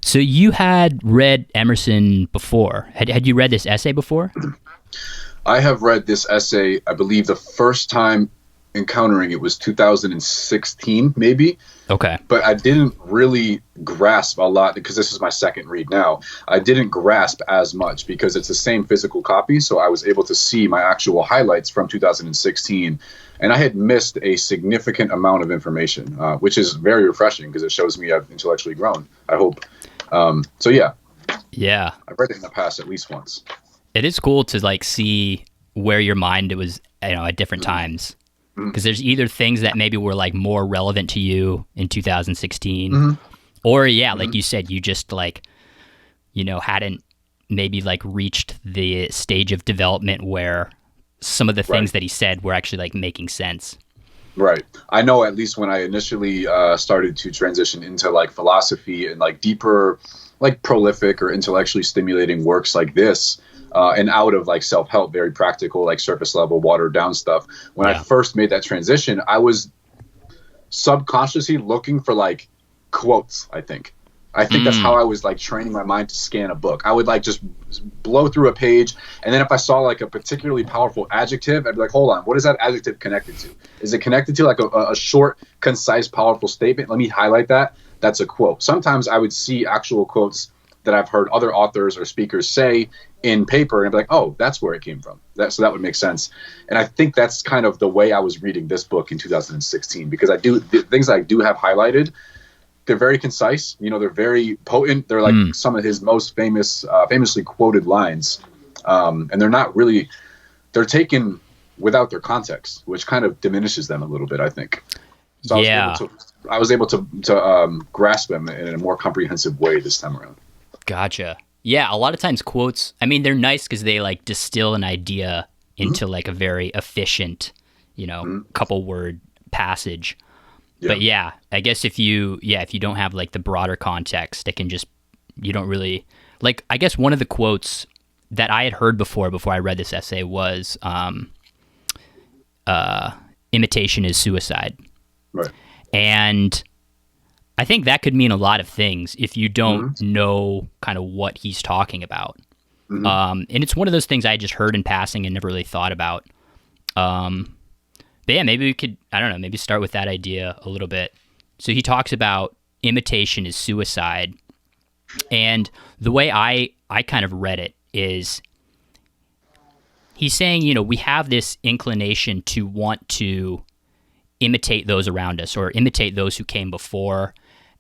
So you had read Emerson before. Had you read this essay before? I have read this essay, I believe the first time encountering it was 2016, maybe. Okay. But I didn't really grasp a lot because this is my second read now. I didn't grasp as much because it's the same physical copy. So I was able to see my actual highlights from 2016. And I had missed a significant amount of information, which is very refreshing because it shows me I've intellectually grown, I hope. So yeah. Yeah. I've read it in the past at least once. It is cool to like see where your mind was, at different times. Because there's either things that maybe were like more relevant to you in 2016, or like you said, you just like, hadn't maybe like reached the stage of development where some of the things that he said were actually like making sense. Right. I know at least when I initially started to transition into like philosophy and like deeper, like prolific or intellectually stimulating works like this, and out of like self-help, very practical, like surface level, watered down stuff. When I first made that transition, I was subconsciously looking for like quotes, I think that's how I was like training my mind to scan a book. I would like just blow through a page. And then if I saw like a particularly powerful adjective, I'd be like, hold on, what is that adjective connected to? Is it connected to like a short, concise, powerful statement? Let me highlight that. That's a quote. Sometimes I would see actual quotes that I've heard other authors or speakers say in paper, and I'd be like, oh, that's where it came from. So that would make sense. And I think that's kind of the way I was reading this book in 2016, because the things I do have highlighted, they're very concise. They're very potent. They're like some of his most famously quoted lines. And they're not really, they're taken without their context, which kind of diminishes them a little bit, I think. So I was able to grasp them in a more comprehensive way this time around. Gotcha. Yeah, a lot of times quotes, they're nice because they like distill an idea into like a very efficient, couple word passage. Yeah. But yeah, I guess if you don't have like the broader context, it can just, you don't really, like, I guess one of the quotes that I had heard before I read this essay was, imitation is suicide. Right. And I think that could mean a lot of things if you don't know kind of what he's talking about. And it's one of those things I just heard in passing and never really thought about. But yeah, maybe we could, I don't know, maybe start with that idea a little bit. So he talks about imitation is suicide. And the way I kind of read it is he's saying, we have this inclination to want to imitate those around us or imitate those who came before.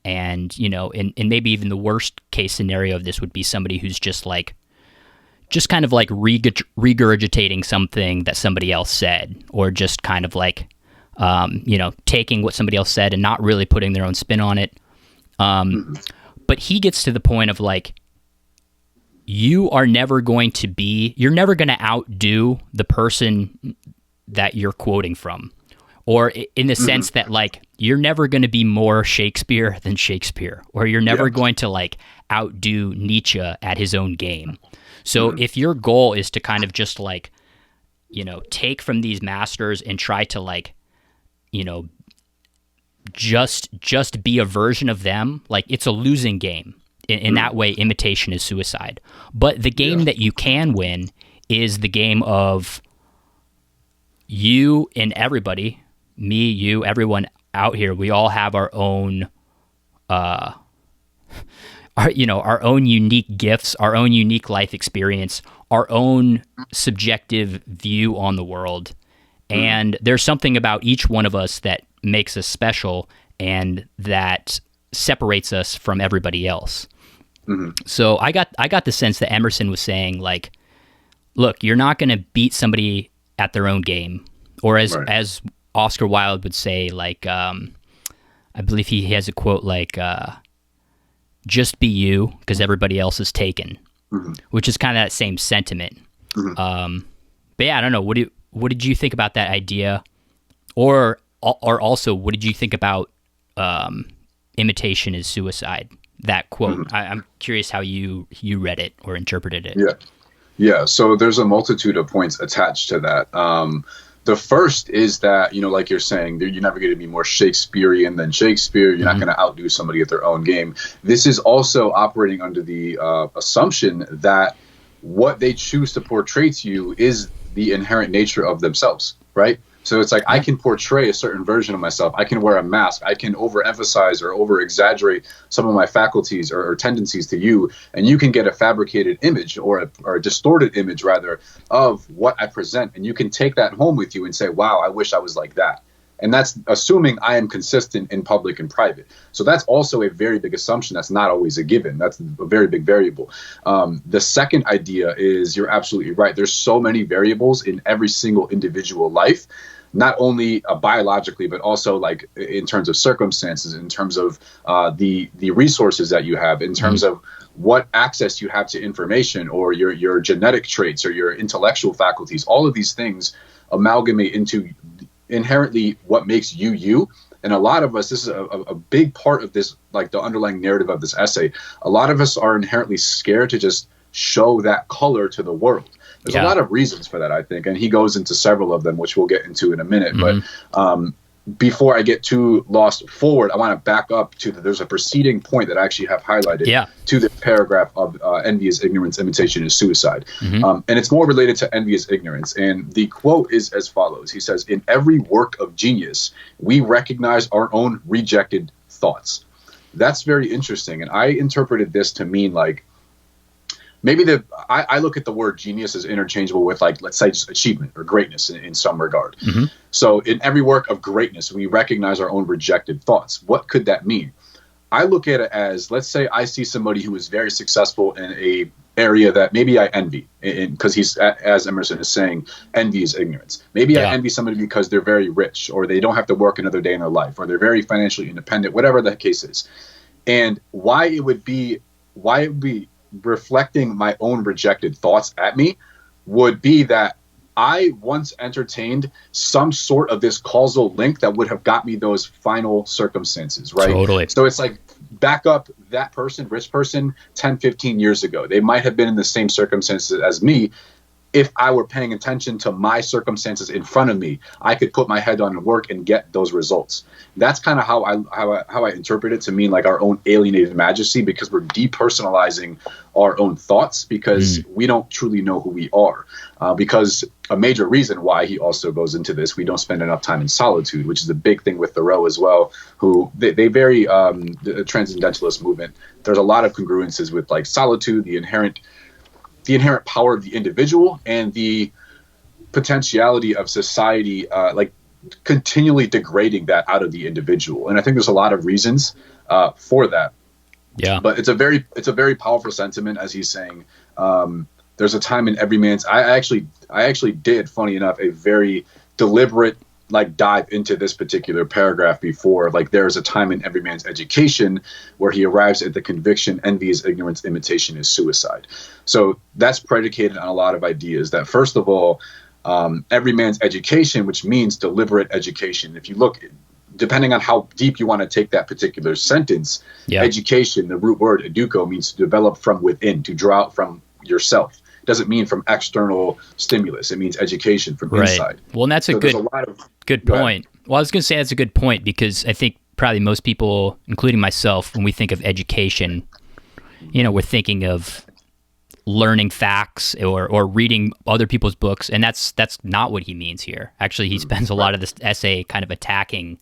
And, and maybe even the worst case scenario of this would be somebody who's just kind of like regurgitating something that somebody else said, or just kind of like, taking what somebody else said and not really putting their own spin on it. But he gets to the point of like, you're never going to outdo the person that you're quoting from. Or in the sense that like, you're never going to be more Shakespeare than Shakespeare, or you're never going to like outdo Nietzsche at his own game. So if your goal is to kind of just like, take from these masters and try to like, just be a version of them, like it's a losing game. In that way, imitation is suicide. But the game that you can win is the game of you and everybody, me, you, everyone out here, we all have our own, our own unique gifts, our own unique life experience, our own subjective view on the world. And there's something about each one of us that makes us special and that separates us from everybody else. So I got the sense that Emerson was saying like, look, you're not going to beat somebody at their own game, or as Oscar Wilde would say, like, I believe he has a quote like, just be you because everybody else is taken, which is kind of that same sentiment. But yeah, I don't know. What did you think about that idea? Or also, what did you think about imitation is suicide? That quote. I'm curious how you read it or interpreted it. Yeah. So there's a multitude of points attached to that. The first is that, like you're saying, you're never going to be more Shakespearean than Shakespeare. You're not going to outdo somebody at their own game. This is also operating under the assumption that what they choose to portray to you is the inherent nature of themselves, right? So it's like, I can portray a certain version of myself. I can wear a mask. I can overemphasize or over-exaggerate some of my faculties or tendencies to you, and you can get a fabricated image or a distorted image, rather, of what I present, and you can take that home with you and say, wow, I wish I was like that. And that's assuming I am consistent in public and private. So that's also a very big assumption. That's not always a given. That's a very big variable. The second idea is, you're absolutely right. There's so many variables in every single individual life, not only biologically, but also like in terms of circumstances, in terms of the resources that you have, in terms of what access you have to information, or your genetic traits or your intellectual faculties. All of these things amalgamate into inherently what makes you you. And a lot of us, this is a big part of this, like the underlying narrative of this essay, a lot of us are inherently scared to just show that color to the world. There's a lot of reasons for that, I think, and he goes into several of them, which we'll get into in a minute. But before I get too lost forward, I want to back up to there's a preceding point that I actually have highlighted to the paragraph of envy is ignorance, imitation is suicide. And it's more related to envy is ignorance. And the quote is as follows. He says, in every work of genius, we recognize our own rejected thoughts. That's very interesting. And I interpreted this to mean like, maybe I look at the word genius as interchangeable with, like, let's say just achievement or greatness in some regard. So in every work of greatness, we recognize our own rejected thoughts. What could that mean? I look at it as, let's say I see somebody who is very successful in a area that maybe I envy, because he's, as Emerson is saying, envy is ignorance. Maybe I envy somebody because they're very rich, or they don't have to work another day in their life, or they're very financially independent, whatever the case is. And why it would be reflecting my own rejected thoughts at me would be that I once entertained some sort of this causal link that would have got me those final circumstances, right? Totally. So it's like, back up that person, rich person, 10, 15 years ago. They might have been in the same circumstances as me. If I were paying attention to my circumstances in front of me, I could put my head on and work and get those results. That's kind of how I interpret it, to mean like our own alienated majesty, because we're depersonalizing our own thoughts, because we don't truly know who we are. Because a major reason why he also goes into this, we don't spend enough time in solitude, which is a big thing with Thoreau as well, who they very the transcendentalist movement. There's a lot of congruences with like solitude, the inherent power of the individual, and the potentiality of society, like continually degrading that out of the individual. And I think there's a lot of reasons for that. Yeah. But it's a very powerful sentiment, as he's saying. There's a time in every man's. I actually did, funny enough, a very deliberate like dive into this particular paragraph before. Like, there's a time in every man's education where he arrives at the conviction, envy is ignorance, imitation is suicide. So that's predicated on a lot of ideas. That, first of all, every man's education, which means deliberate education. If you look, depending on how deep you want to take that particular sentence, education, the root word educo, means to develop from within, to draw out from yourself. Doesn't mean from external stimulus. It means education from inside. Well, and that's a good point. Well, I was going to say that's a good point, because I think probably most people, including myself, when we think of education, we're thinking of learning facts or reading other people's books, and that's not what he means here. Actually, he spends a lot of this essay kind of attacking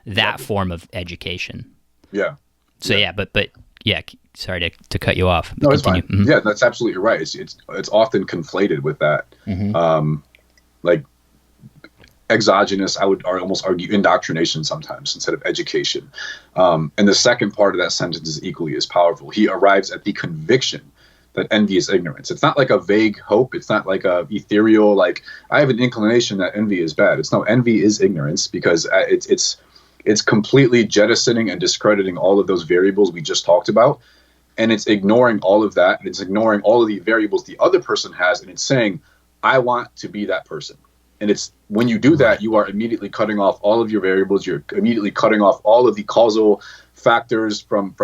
that form of education. Yeah. So but sorry to cut you off. No, it's fine. Yeah, that's absolutely right. It's often conflated with that. Like exogenous, I would almost argue indoctrination sometimes instead of education. And the second part of that sentence is equally as powerful. He arrives at the conviction that envy is ignorance. It's not like a vague hope. It's not like a ethereal, like, I have an inclination that envy is bad. It's no, envy is ignorance, because it's completely jettisoning and discrediting all of those variables we just talked about. And it's ignoring all of that. And it's ignoring all of the variables the other person has. And it's saying, I want to be that person. And it's, when you do that, you are immediately cutting off all of your variables. You're immediately cutting off all of the causal factors from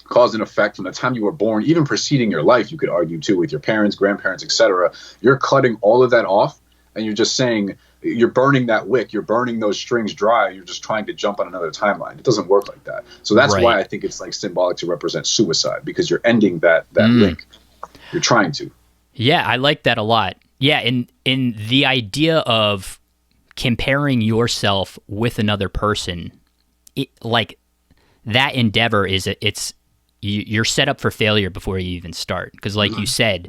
cause and effect from the time you were born, even preceding your life, you could argue too, with your parents, grandparents, etc. You're cutting all of that off. And you're just saying, you're burning that wick, you're burning those strings dry, you're just trying to jump on another timeline. It doesn't work like that. So that's why I think it's like symbolic to represent suicide, because you're ending that link. You're trying to. Yeah, I like that a lot. Yeah, in the idea of comparing yourself with another person, like that endeavor you're set up for failure before you even start, because like you said,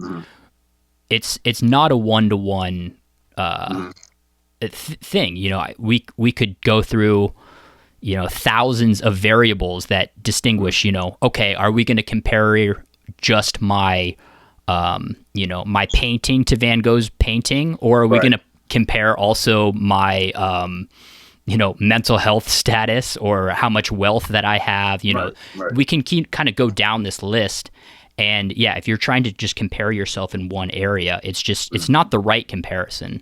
it's not a one-to-one thing. You know, we could go through, you know, thousands of variables that distinguish, you know, okay, are we going to compare just my you know, my painting to Van Gogh's painting, or are we going to compare also my you know, mental health status, or how much wealth that I have? You know, we can kind of go down this list. And yeah, if you're trying to just compare yourself in one area, it's not the right comparison.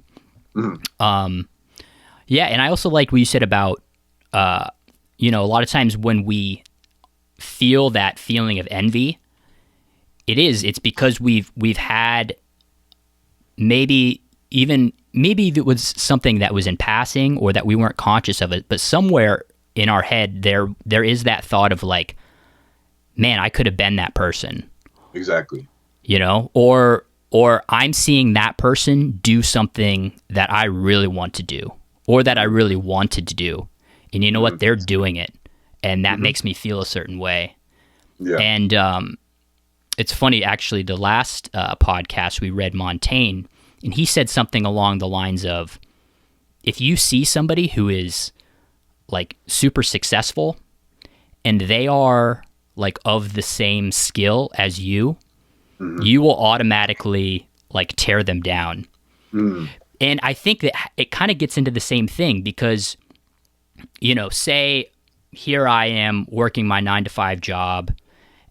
Yeah, and I also liked what you said about, you know, a lot of times when we feel that feeling of envy, it's because we've had maybe if it was something that was in passing or that we weren't conscious of it, but somewhere in our head there is that thought of like, man, I could have been that person. Exactly. You know, or I'm seeing that person do something that I really want to do, or that I really wanted to do. And you know what? They're doing it. And that makes me feel a certain way. Yeah. And it's funny, actually, the last podcast we read Montaigne, and he said something along the lines of, if you see somebody who is like super successful and they are like of the same skill as you, you will automatically like tear them down. And I think that it kind of gets into the same thing, because, you know, say here I am working my 9-to-5 job,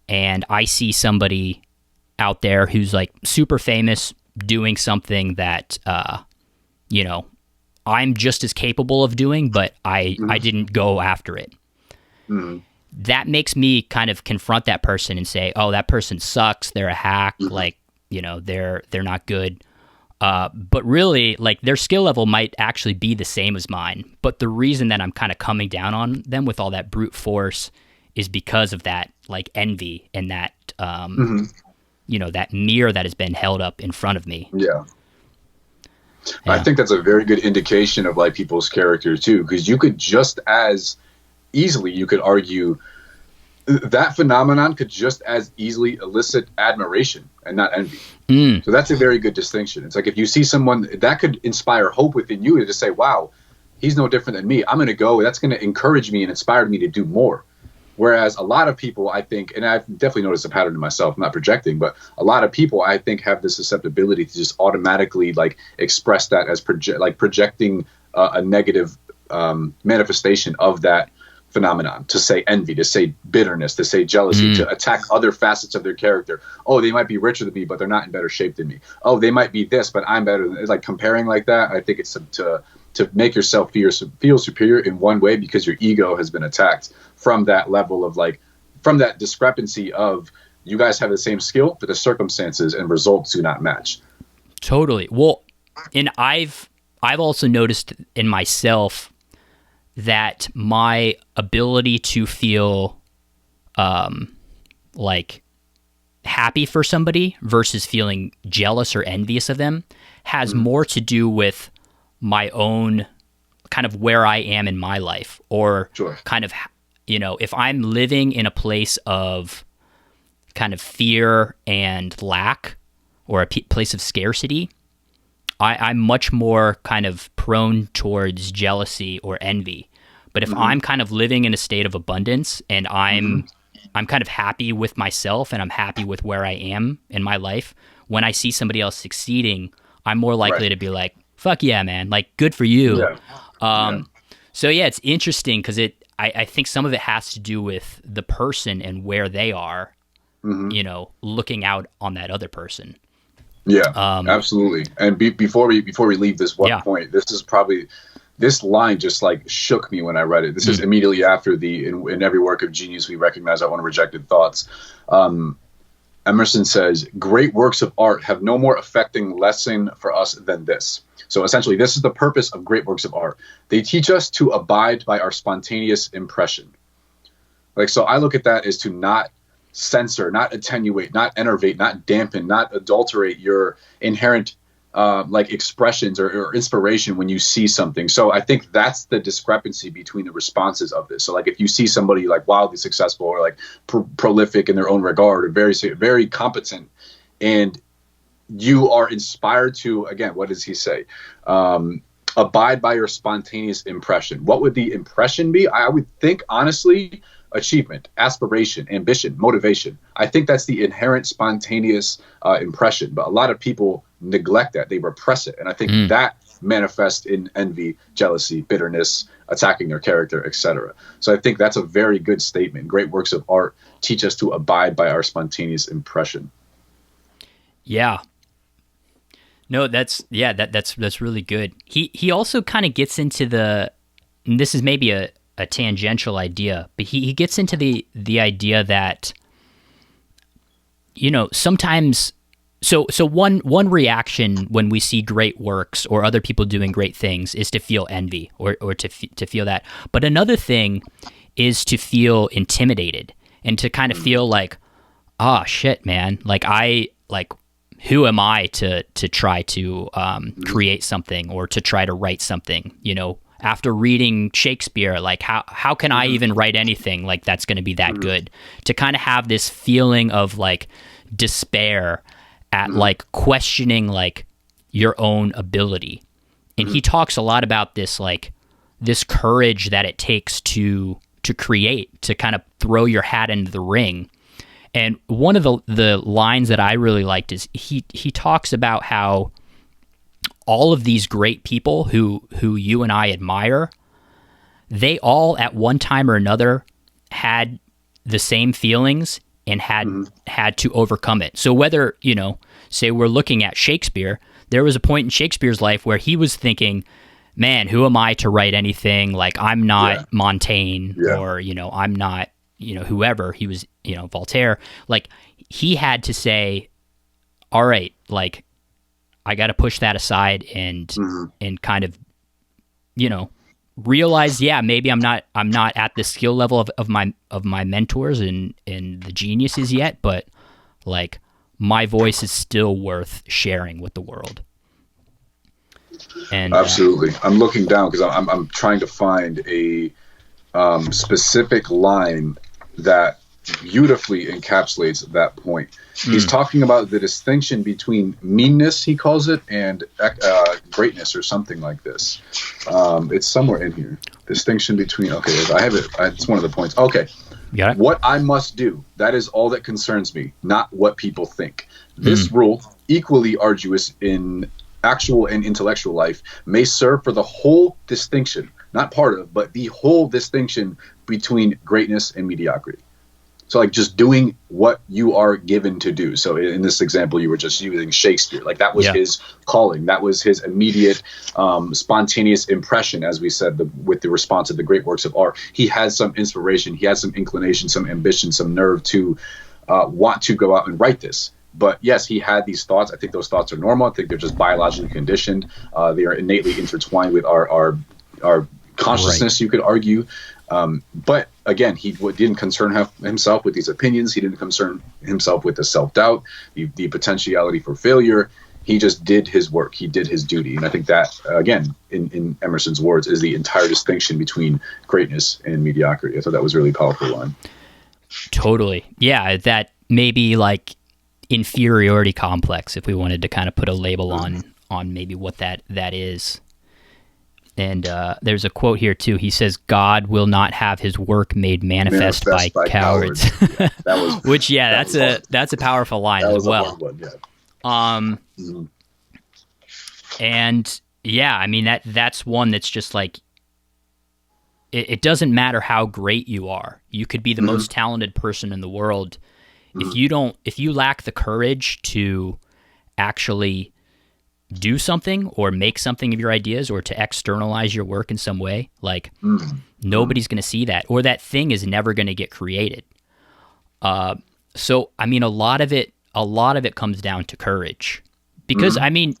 and I see somebody out there who's like super famous doing something that, you know, I'm just as capable of doing, but I didn't go after it. That makes me kind of confront that person and say, oh, that person sucks. They're a hack. Like, you know, they're not good. But really, like, their skill level might actually be the same as mine. But the reason that I'm kind of coming down on them with all that brute force is because of that, like, envy and that, you know, that mirror that has been held up in front of me. Yeah. I think that's a very good indication of like people's character too, because you could just as easily, you could argue that phenomenon could just as easily elicit admiration and not envy. So that's a very good distinction. It's like if you see someone that could inspire hope within you to just say, wow, he's no different than me. I'm going to go. That's going to encourage me and inspire me to do more. Whereas a lot of people, I think, and I've definitely noticed a pattern in myself, I'm not projecting, but a lot of people, I think, have this susceptibility to just automatically like express that as projecting a negative manifestation of that phenomenon, to say envy, to say bitterness, to say jealousy, to attack other facets of their character. Oh, they might be richer than me, but they're not in better shape than me. Oh, they might be this, but I'm better. It's like comparing like that. I think it's to make yourself feel superior in one way, because your ego has been attacked from that level of like, from that discrepancy of you guys have the same skill, but the circumstances and results do not match. Totally. Well, and I've also noticed in myself that my ability to feel like happy for somebody versus feeling jealous or envious of them has more to do with my own kind of where I am in my life, or kind of, you know, if I'm living in a place of kind of fear and lack, or a place of scarcity, I'm much more kind of prone towards jealousy or envy. But if I'm kind of living in a state of abundance and I'm kind of happy with myself and I'm happy with where I am in my life, when I see somebody else succeeding, I'm more likely to be like, fuck yeah, man, like, good for you. So yeah, it's interesting because I think some of it has to do with the person and where they are, you know, looking out on that other person. Yeah, absolutely. And before we leave this one point, this line just like shook me when I read it. This is immediately after in every work of genius we recognize our own rejected thoughts. Emerson says, great works of art have no more affecting lesson for us than this. So essentially, this is the purpose of great works of art. They teach us to abide by our spontaneous impression. Like, so I look at that as to not censor, not attenuate, not enervate, not dampen, not adulterate your inherent like expressions or inspiration when you see something. So I think that's the discrepancy between the responses of this. So like if you see somebody like wildly successful or like prolific in their own regard or very, very competent, and you are inspired to, again, what does he say? Abide by your spontaneous impression. What would the impression be? I would think, honestly, achievement, aspiration, ambition, motivation. I think that's the inherent spontaneous impression. But a lot of people neglect that. They repress it. And I think that manifests in envy, jealousy, bitterness, attacking their character, etc. So I think that's a very good statement. Great works of art teach us to abide by our spontaneous impression. Yeah. No, that's really good. He also kind of gets into and this is maybe a tangential idea, but he gets into the idea that, sometimes, so one reaction when we see great works or other people doing great things is to feel envy or to feel that. But another thing is to feel intimidated and to kind of feel like, oh shit, man, who am I to try to create something or to try to write something, after reading Shakespeare, like how can I even write anything like that's going to be that good? To kind of have this feeling of like despair at like questioning like your own ability. And he talks a lot about this, like this courage that it takes to create, to kind of throw your hat into the ring. And one of the lines that I really liked is he talks about how all of these great people who you and I admire, they all at one time or another had the same feelings and had to overcome it. So whether, say we're looking at Shakespeare, there was a point in Shakespeare's life where he was thinking, man, who am I to write anything? Like, I'm not Montaigne or, I'm not, whoever. He was, Voltaire. Like, he had to say, all right, like, I got to push that aside and kind of, realize, maybe I'm not at the skill level of my mentors and the geniuses yet, but like my voice is still worth sharing with the world. And absolutely, I'm looking down because I'm trying to find a specific line that beautifully encapsulates that point. He's talking about the distinction between meanness, he calls it, and greatness or something like this. It's somewhere in here. Distinction between, I have it. It's one of the points. Okay. Got it. What I must do, that is all that concerns me, not what people think. This rule, equally arduous in actual and intellectual life, may serve for the whole distinction, not part of, but the whole distinction between greatness and mediocrity. So like just doing what you are given to do. So in this example, you were just using Shakespeare. Like that was his calling. That was his immediate spontaneous impression, as we said, with the response to the great works of art. He had some inspiration. He had some inclination, some ambition, some nerve to want to go out and write this. But yes, he had these thoughts. I think those thoughts are normal. I think they're just biologically conditioned. They are innately intertwined with our consciousness, you could argue. But again, he didn't concern himself with these opinions. He didn't concern himself with the self-doubt, the potentiality for failure. He just did his work. He did his duty. And I think that, again, in Emerson's words, is the entire distinction between greatness and mediocrity. I thought that was a really powerful line. Totally. Yeah, that maybe like inferiority complex, if we wanted to kind of put a label on maybe what that is. And there's a quote here too. He says, "God will not have His work made manifest by cowards." Yeah, that was, which, that's a powerful line as well. And I mean that's one that's just like it doesn't matter how great you are. You could be the most talented person in the world. If you lack the courage to actually do something or make something of your ideas or to externalize your work in some way, like nobody's going to see that, or that thing is never going to get created. So, I mean, a lot of it a lot of it comes down to courage. Because, I mean,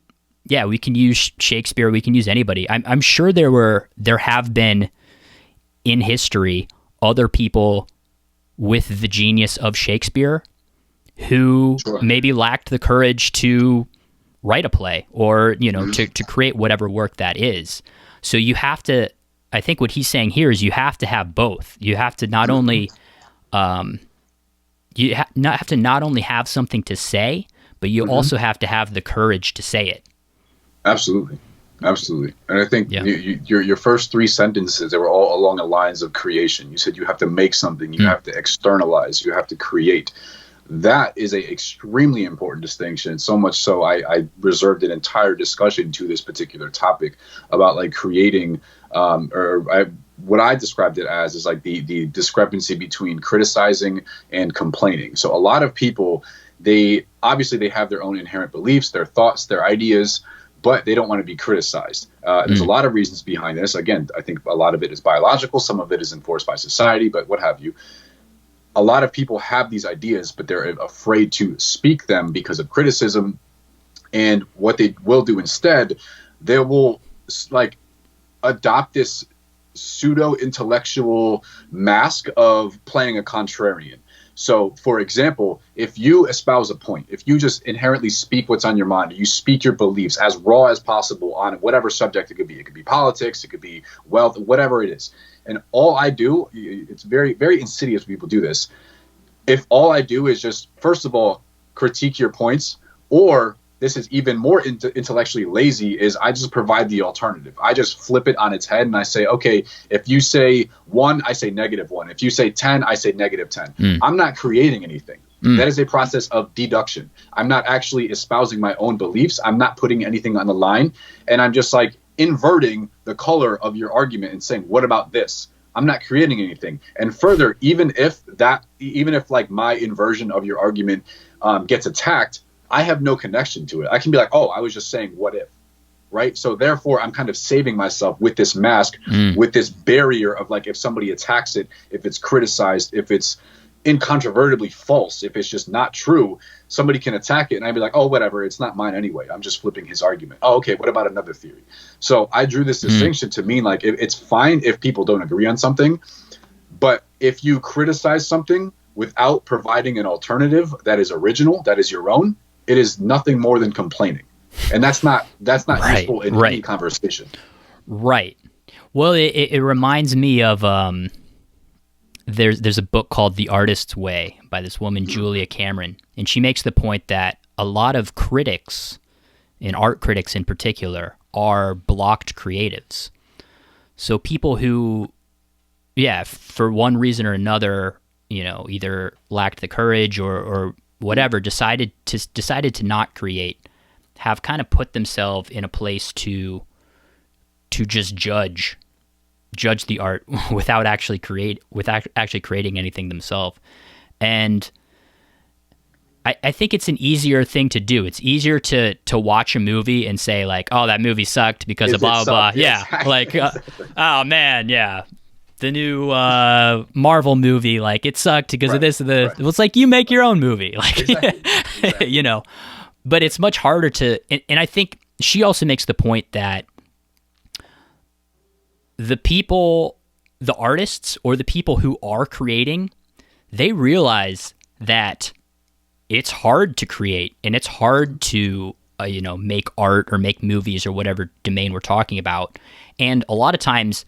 yeah, we can use Shakespeare, we can use anybody. I'm sure there have been in history other people with the genius of Shakespeare who maybe lacked the courage to write a play or, you know, to create whatever work that is. So you have to, I think what he's saying here is you have to have both. You have to not only, not only have something to say, but you also have to have the courage to say it. Absolutely. Absolutely. And I think your first three sentences, they were all along the lines of creation. You said you have to make something, you have to externalize, you have to create. That is a extremely important distinction. So much so I reserved an entire discussion to this particular topic about like creating, what I described it as is like the discrepancy between criticizing and complaining. So a lot of people, they have their own inherent beliefs, their thoughts, their ideas, but they don't want to be criticized. There's a lot of reasons behind this. Again, I think a lot of it is biological. Some of it is enforced by society, but what have you. A lot of people have these ideas, but they're afraid to speak them because of criticism. And what they will do instead, they will like adopt this pseudo intellectual mask of playing a contrarian. So, for example, if you espouse a point, if you just inherently speak what's on your mind, you speak your beliefs as raw as possible on whatever subject it could be politics, it could be wealth, whatever it is. And all I do, it's very, very insidious when people do this. If all I do is just, first of all, critique your points, or this is even more intellectually lazy, is I just provide the alternative. I just flip it on its head and I say, okay, if you say 1, I say -1. If you say 10, I say -10. I'm not creating anything. That is a process of deduction. I'm not actually espousing my own beliefs. I'm not putting anything on the line. And I'm just like inverting the color of your argument and saying, what about this? I'm not creating anything. And further, even if like my inversion of your argument gets attacked, I have no connection to it. I can be like, oh, I was just saying what if, right? So therefore, I'm kind of saving myself with this mask, with this barrier of like, if somebody attacks it, if it's criticized, if it's incontrovertibly false, if it's just not true, somebody can attack it. And I'd be like, oh, whatever, it's not mine anyway. I'm just flipping his argument. Oh, okay, what about another theory? So I drew this distinction to mean like, it's fine if people don't agree on something, but if you criticize something without providing an alternative that is original, that is your own, it is nothing more than complaining. And that's not useful in any conversation. Right. Well, it reminds me of there's a book called The Artist's Way by this woman, Julia Cameron. And she makes the point that a lot of critics, and art critics in particular, are blocked creatives. So people who, for one reason or another, you know, either lacked the courage or whatever, decided to not create, have kind of put themselves in a place to just judge the art without actually creating anything themselves. And I think it's an easier thing to do. It's easier to watch a movie and say like, oh, that movie sucked because of blah blah blah. Yeah, like oh man, yeah. The new Marvel movie, like it sucked because of this. Well, it's like you make your own movie, like exactly. You know. But it's much harder to, and I think she also makes the point that the people, the artists or the people who are creating, they realize that it's hard to create and it's hard to make art or make movies or whatever domain we're talking about, and a lot of times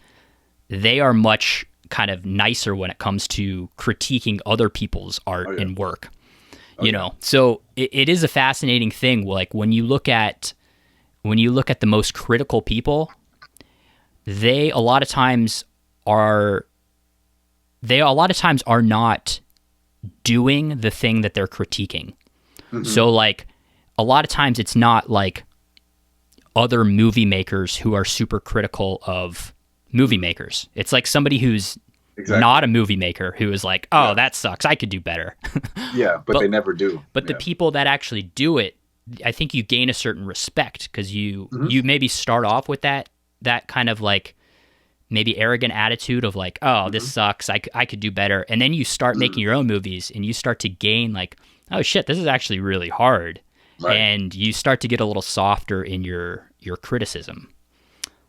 they are much kind of nicer when it comes to critiquing other people's art and work. You know, so it is a fascinating thing. Like when you look at the most critical people, they a lot of times are not doing the thing that they're critiquing. So like a lot of times it's not like other movie makers who are super critical of movie makers. It's like somebody who's not a movie maker who is like, oh, that sucks, I could do better. but they never do. But the people that actually do it, I think you gain a certain respect because you maybe start off with that kind of like maybe arrogant attitude of like, oh, this sucks, I could do better. And then you start making your own movies and you start to gain like oh shit, this is actually really hard. Right. And you start to get a little softer in your criticism.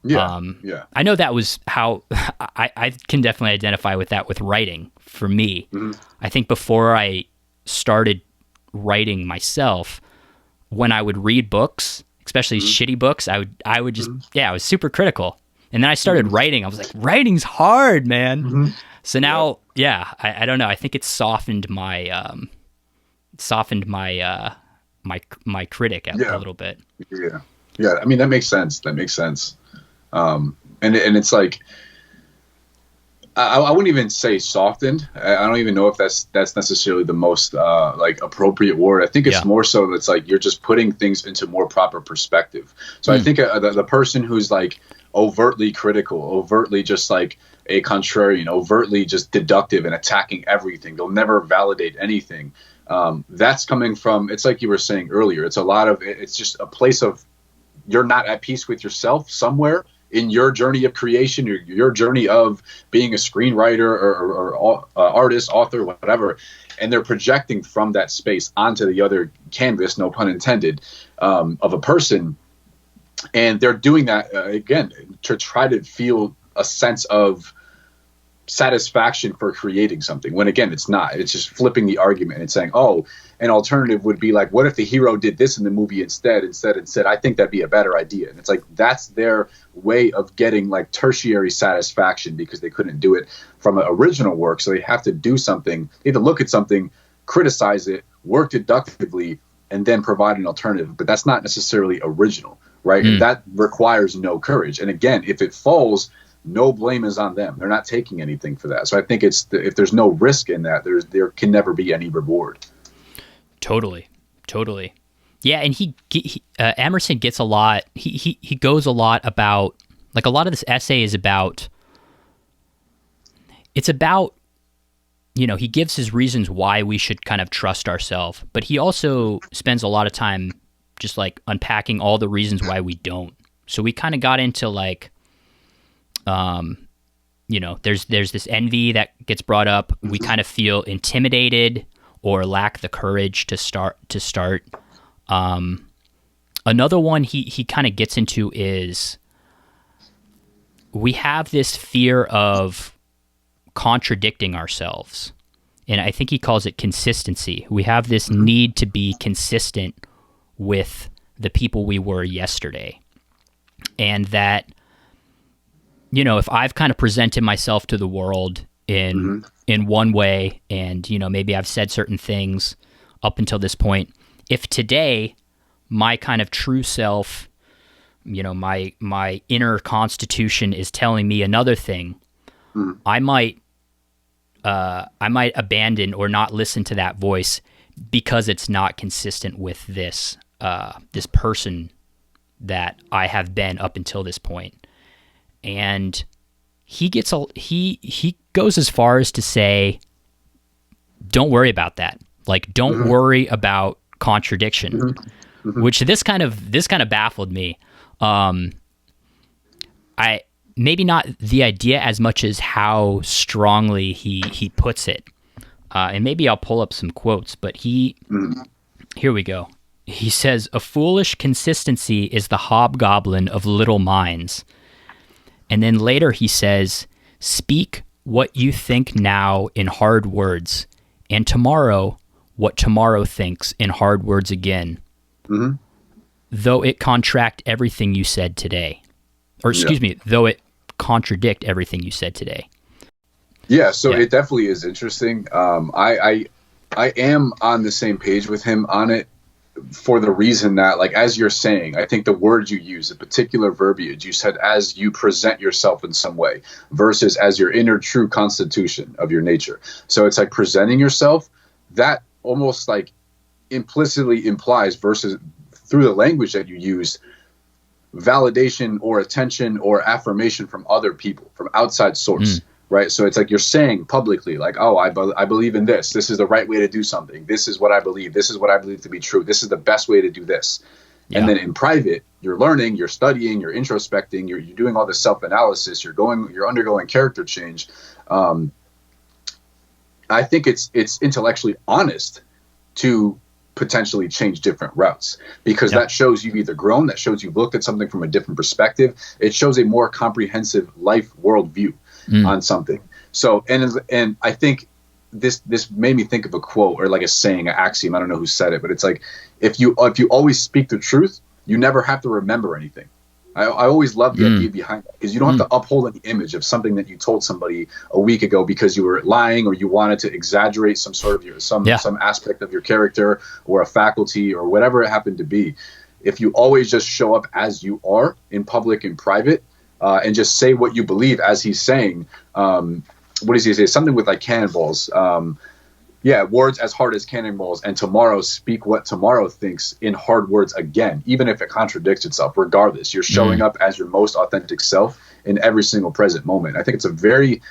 Yeah. Yeah. I know that was how I can definitely identify with that with writing for me. Mm-hmm. I think before I started writing myself, when I would read books, especially shitty books, I would just, I was super critical. And then I started writing. I was like, writing's hard, man. Mm-hmm. So now, I don't know. I think it's softened my my critic a little bit. Yeah. Yeah. I mean, that makes sense. That makes sense. And it's like, I wouldn't even say softened. I don't even know if that's necessarily the most like appropriate word. I think it's more so that's like you're just putting things into more proper perspective. So I think the person who's like overtly critical, overtly just like a contrarian, overtly just deductive and attacking everything, they'll never validate anything. That's coming from, it's like you were saying earlier, it's just a place of you're not at peace with yourself somewhere in your journey of creation, your journey of being a screenwriter or artist, author, whatever, and they're projecting from that space onto the other canvas, no pun intended, of a person, and they're doing that again to try to feel a sense of satisfaction for creating something, when again it's not. It's just flipping the argument and saying, oh, an alternative would be like, what if the hero did this in the movie instead, I think that'd be a better idea. And it's like that's their way of getting like tertiary satisfaction because they couldn't do it from an original work. So they have to do something, they have to look at something, criticize it, work deductively, and then provide an alternative. But that's not necessarily original, right? And that requires no courage. And again, if it falls, no blame is on them. They're not taking anything for that. So I think if there's no risk in that, there can never be any reward. Totally. Yeah, and Emerson gets a lot. He goes a lot about, like, a lot of this essay is about. It's about, he gives his reasons why we should kind of trust ourselves, but he also spends a lot of time just like unpacking all the reasons why we don't. So we kind of got into like. There's this envy that gets brought up. We kind of feel intimidated or lack the courage to start. Another one he kind of gets into is we have this fear of contradicting ourselves. And I think he calls it consistency. We have this need to be consistent with the people we were yesterday. And that, if I've kind of presented myself to the world in one way, and maybe I've said certain things up until this point, if today my kind of true self, my inner constitution is telling me another thing, I might abandon or not listen to that voice because it's not consistent with this person that I have been up until this point. And he goes as far as to say, don't worry about that. Like, don't worry about contradiction, which this kind of baffled me. I maybe not the idea as much as how strongly he puts it. And maybe I'll pull up some quotes, but here we go. He says, "A foolish consistency is the hobgoblin of little minds." And then later he says, "Speak what you think now in hard words, and tomorrow what tomorrow thinks in hard words again, though it contract everything you said today." Or excuse me, though it contradict everything you said today. Yeah, so it definitely is interesting. I am on the same page with him on it, for the reason that, like, as you're saying, I think the word you use, the particular verbiage you said, as you present yourself in some way versus as your inner true constitution of your nature. So it's like presenting yourself, that almost like implicitly implies, versus through the language that you use, validation or attention or affirmation from other people, from outside source. Right. So it's like you're saying publicly, like, oh, I believe in this. This is the right way to do something. This is what I believe. This is what I believe to be true. This is the best way to do this. Yeah. And then in private, you're learning, you're studying, you're introspecting, you're doing all this self-analysis, you're undergoing character change. I think it's intellectually honest to potentially change different routes, because that shows you've either grown, that shows you've looked at something from a different perspective. It shows a more comprehensive life worldview on something. So, and I think this made me think of a quote, or like a saying, an axiom. I don't know who said it, but it's like, if you always speak the truth, you never have to remember anything. I always love the idea behind that, because you don't have to uphold any image of something that you told somebody a week ago because you were lying, or you wanted to exaggerate some sort of some aspect of your character or a faculty or whatever it happened to be. If you always just show up as you are in public and private, and just say what you believe, as he's saying, what does he say? Something with like cannonballs. Words as hard as cannonballs, and tomorrow speak what tomorrow thinks in hard words again, even if it contradicts itself. Regardless, you're showing up as your most authentic self in every single present moment. I think it's a very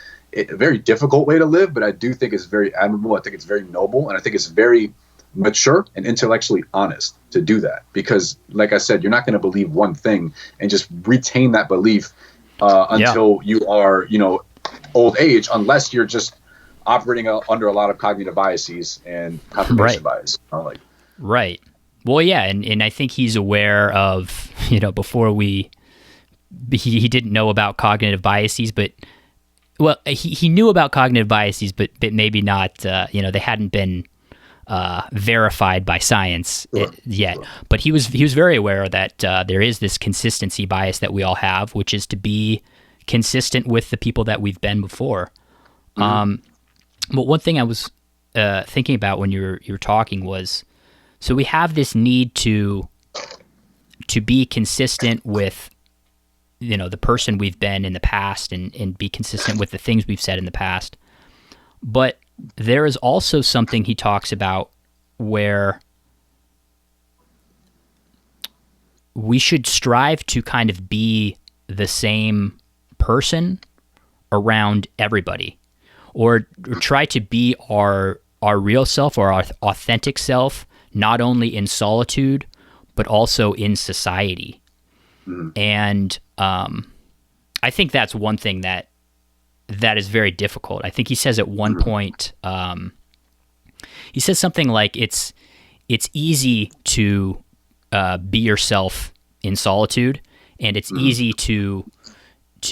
difficult way to live, but I do think it's very admirable. I think it's very noble, and I think it's very mature and intellectually honest to do that. Because, like I said, you're not going to believe one thing and just retain that belief until you are, old age, unless you're just operating under a lot of cognitive biases and confirmation bias. Right. Well, yeah, and I think he's aware of, before he didn't know about cognitive biases, but, well, he knew about cognitive biases, but maybe not, they hadn't been verified by science yet. Sure. But he was very aware that there is this consistency bias that we all have, which is to be consistent with the people that we've been before. But one thing I was thinking about when you were talking was, so we have this need to be consistent with, the person we've been in the past, and be consistent with the things we've said in the past. But there is also something he talks about where we should strive to kind of be the same person around everybody. Or try to be our real self, or our authentic self, not only in solitude, but also in society. And I think that's one thing that is very difficult. I think he says at one point, he says something like, it's easy to be yourself in solitude, and it's easy to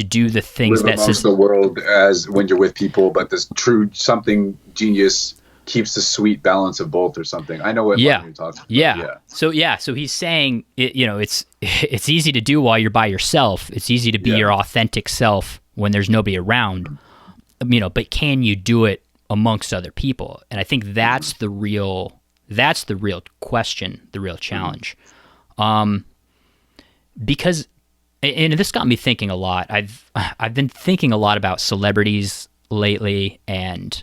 do the things live amongst the world as when you're with people, but this true something genius keeps the sweet balance of both, or something. I know what you're talking about. Yeah. So he's saying, it's easy to do while you're by yourself. It's easy to be your authentic self when there's nobody around, but can you do it amongst other people? And I think that's the real question, the real challenge. Because, and this got me thinking a lot. I've been thinking a lot about celebrities lately, and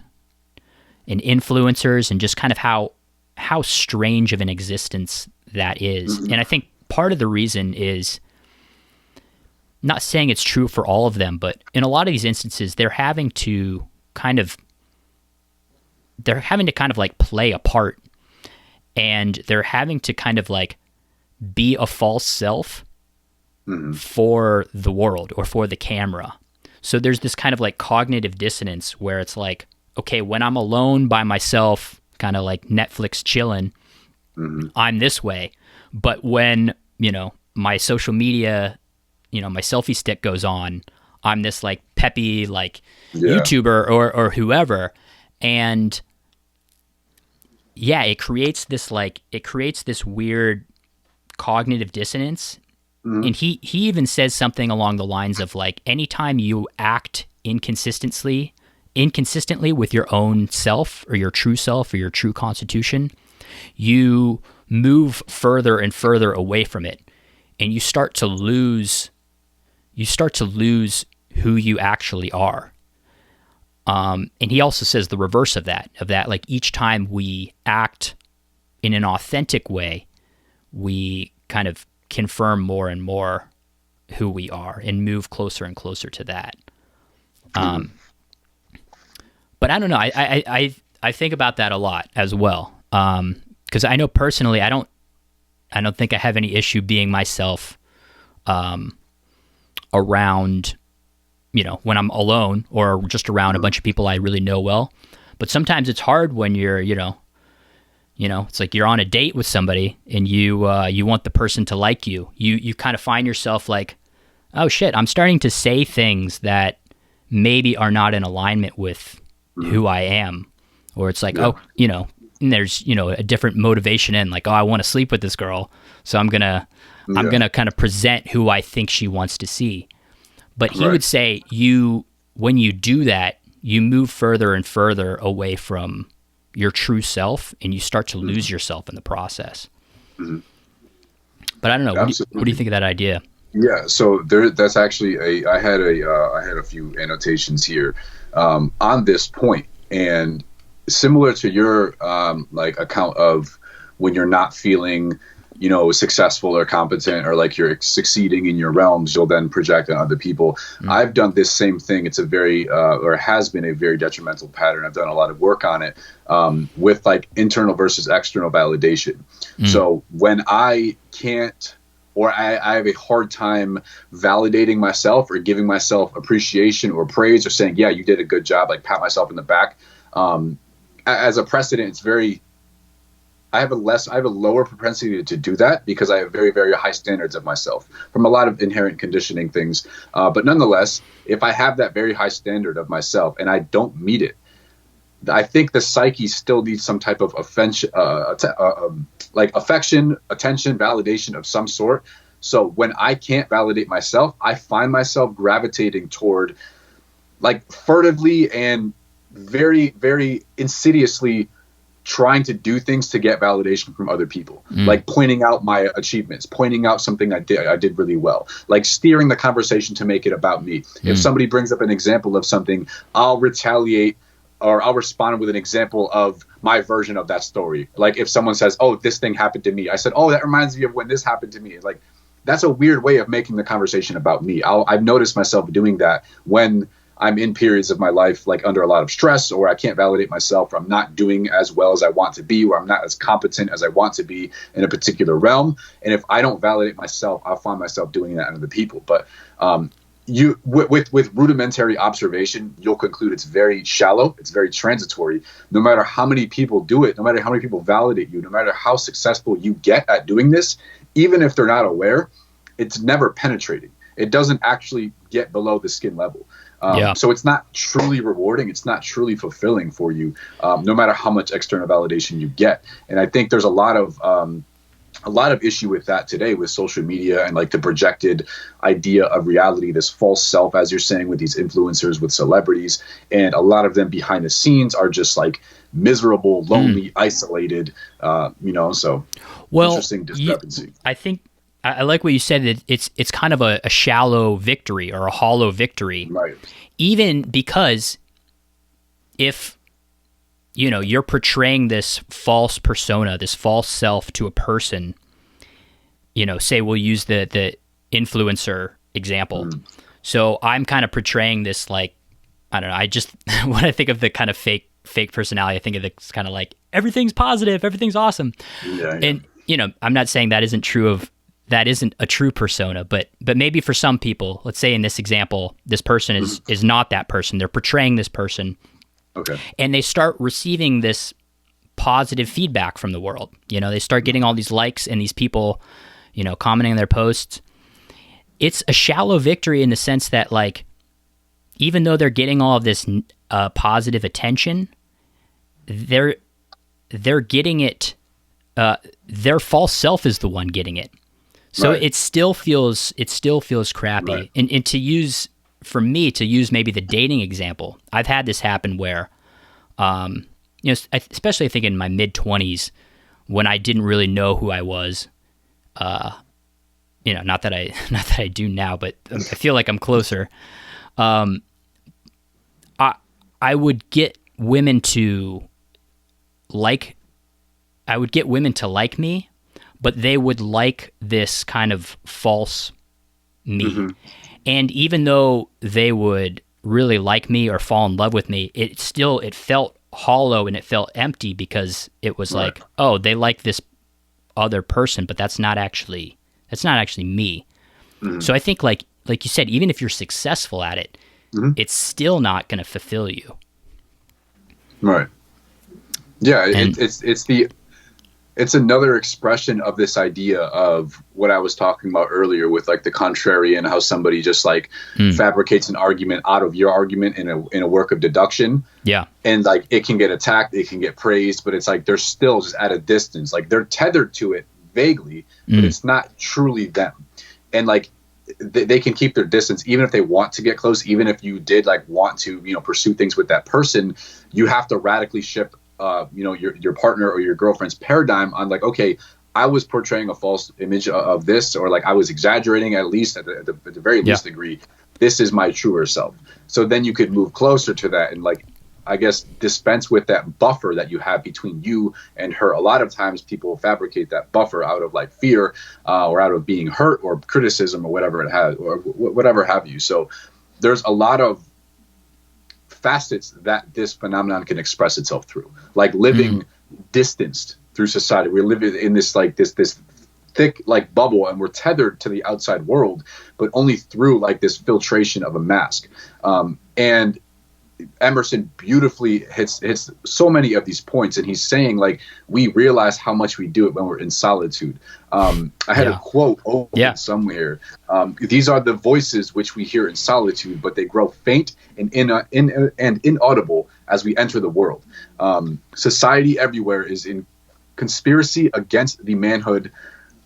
influencers, and just kind of how strange of an existence that is. And I think part of the reason is, not saying it's true for all of them, but in a lot of these instances, they're having to kind of like play a part, and they're having to kind of like be a false self for the world, or for the camera. So there's this kind of like cognitive dissonance where it's like, okay, when I'm alone by myself, kind of like Netflix chilling, I'm this way. But when, my social media, my selfie stick goes on, I'm this like peppy, like YouTuber or whoever. And it creates this weird cognitive dissonance. And he even says something along the lines of like, anytime you act inconsistently with your own self, or your true self, or your true constitution, you move further and further away from it, and you start to lose who you actually are. And he also says the reverse of that, like each time we act in an authentic way, we kind of confirm more and more who we are, and move closer and closer to that. But I don't know. I think about that a lot as well. Because I know personally, I don't think I have any issue being myself around, when I'm alone, or just around a bunch of people I really know well. But sometimes it's hard when you're It's like you're on a date with somebody and you want the person to like you. You kind of find yourself like, oh shit, I'm starting to say things that maybe are not in alignment with who I am. Or it's like, and there's, a different motivation in like, oh, I want to sleep with this girl. So I'm going to kind of present who I think she wants to see. But he would say when you do that, you move further and further away from your true self, and you start to lose yourself in the process. But I don't know. What do you think of that idea? Yeah. So that's actually I had a few annotations here on this point, and similar to your like account of when you're not feeling successful or competent, or like you're succeeding in your realms, you'll then project on other people. I've done this same thing. It's a very or has been a very detrimental pattern. I've done a lot of work on it with like internal versus external validation. So when I can't, or I have a hard time validating myself or giving myself appreciation or praise or saying, yeah, you did a good job, like pat myself in the back. As a precedent, it's very, I have a lower propensity to do that because I have very, very high standards of myself from a lot of inherent conditioning things. But nonetheless, if I have that very high standard of myself and I don't meet it, I think the psyche still needs some type of affection, attention, validation of some sort. So when I can't validate myself, I find myself gravitating toward, like, furtively and very, very insidiously trying to do things to get validation from other people, like pointing out my achievements, pointing out something I did really well, like steering the conversation to make it about me. If somebody brings up an example of something, I'll retaliate, or I'll respond with an example of my version of that story. Like if someone says, oh, this thing happened to me, I said, oh, that reminds me of when this happened to me. Like, that's a weird way of making the conversation about me. I've noticed myself doing that when I'm in periods of my life, like under a lot of stress, or I can't validate myself, or I'm not doing as well as I want to be, or I'm not as competent as I want to be in a particular realm. And if I don't validate myself, I'll find myself doing that in other people. But with rudimentary observation, you'll conclude it's very shallow, it's very transitory. No matter how many people do it, no matter how many people validate you, no matter how successful you get at doing this, even if they're not aware, it's never penetrating. It doesn't actually get below the skin level. So it's not truly rewarding. It's not truly fulfilling for you, no matter how much external validation you get. And I think there's a lot of issue with that today with social media and like the projected idea of reality, this false self, as you're saying, with these influencers, with celebrities, and a lot of them behind the scenes are just like miserable, lonely, isolated, so interesting discrepancy. I think I like what you said, that it's kind of a shallow victory or a hollow victory. Right. Even because if, you're portraying this false persona, this false self to a person, say we'll use the influencer example. So I'm kind of portraying this, like, I don't know, I just, when I think of the kind of fake personality, I think of it's kind of like, everything's positive, everything's awesome. Yeah. And, I'm not saying that isn't a true persona, but maybe for some people, let's say in this example, this person is not that person. They're portraying this person. Okay. And they start receiving this positive feedback from the world. They start getting all these likes and these people, commenting on their posts. It's a shallow victory in the sense that, like, even though they're getting all of this positive attention, they're getting it. Their false self is the one getting it. So it still feels crappy. Right. And to use maybe the dating example, I've had this happen where, especially I think in my mid-20s, when I didn't really know who I was, not that I do now, but I feel like I'm closer. I would get women to like me, but they would like this kind of false me. And even though they would really like me or fall in love with me, it felt hollow and it felt empty, because it was like, oh, they like this other person, but that's not actually me. So I think like you said, even if you're successful at it, it's still not going to fulfill you. Right. Yeah. it's another expression of this idea of what I was talking about earlier with like the contrarian, how somebody just like fabricates an argument out of your argument in a work of deduction. Yeah. And like it can get attacked, it can get praised, but it's like they're still just at a distance. Like they're tethered to it vaguely, but it's not truly them. And like they can keep their distance even if they want to get close, even if you did like want to, you know, pursue things with that person. You have to radically shift you know, your partner or your girlfriend's paradigm on like, okay, I was portraying a false image of this, or like I was exaggerating at least at the very least degree. This is my truer self. So then you could move closer to that and like, I guess, dispense with that buffer that you have between you and her. A lot of times people fabricate that buffer out of like fear or out of being hurt or criticism or whatever it has or whatever have you. So there's a lot of facets that this phenomenon can express itself through, like living distanced through society. We're living in this like this thick like bubble, and we're tethered to the outside world, but only through like this filtration of a mask. And Emerson beautifully hits so many of these points, and he's saying like we realize how much we do it when we're in solitude. I had a quote somewhere. These are the voices which we hear in solitude, but they grow faint and inaudible as we enter the world. Society everywhere is in conspiracy against the manhood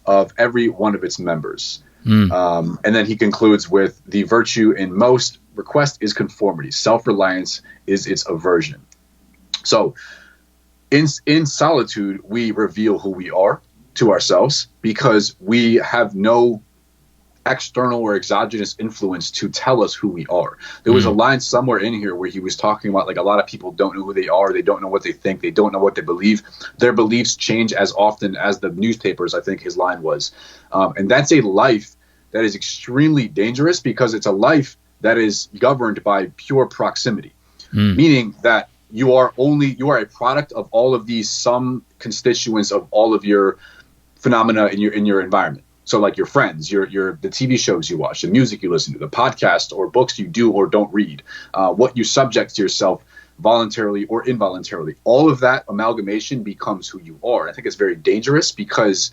of every one of its members. And then he concludes with the virtue in most request is conformity. Self-reliance is its aversion. So in solitude, we reveal who we are to ourselves because we have no external or exogenous influence to tell us who we are. There was a line somewhere in here where he was talking about like a lot of people don't know who they are. They don't know what they think. They don't know what they believe. Their beliefs change as often as the newspapers, I think his line was. And that's a life that is extremely dangerous because it's a life that is governed by pure proximity, meaning that you are a product of all of these some constituents of all of your phenomena in your environment. So like your friends, the TV shows you watch, the music you listen to, the podcast or books you do or don't read, what you subject to yourself voluntarily or involuntarily. All of that amalgamation becomes who you are. I think it's very dangerous because,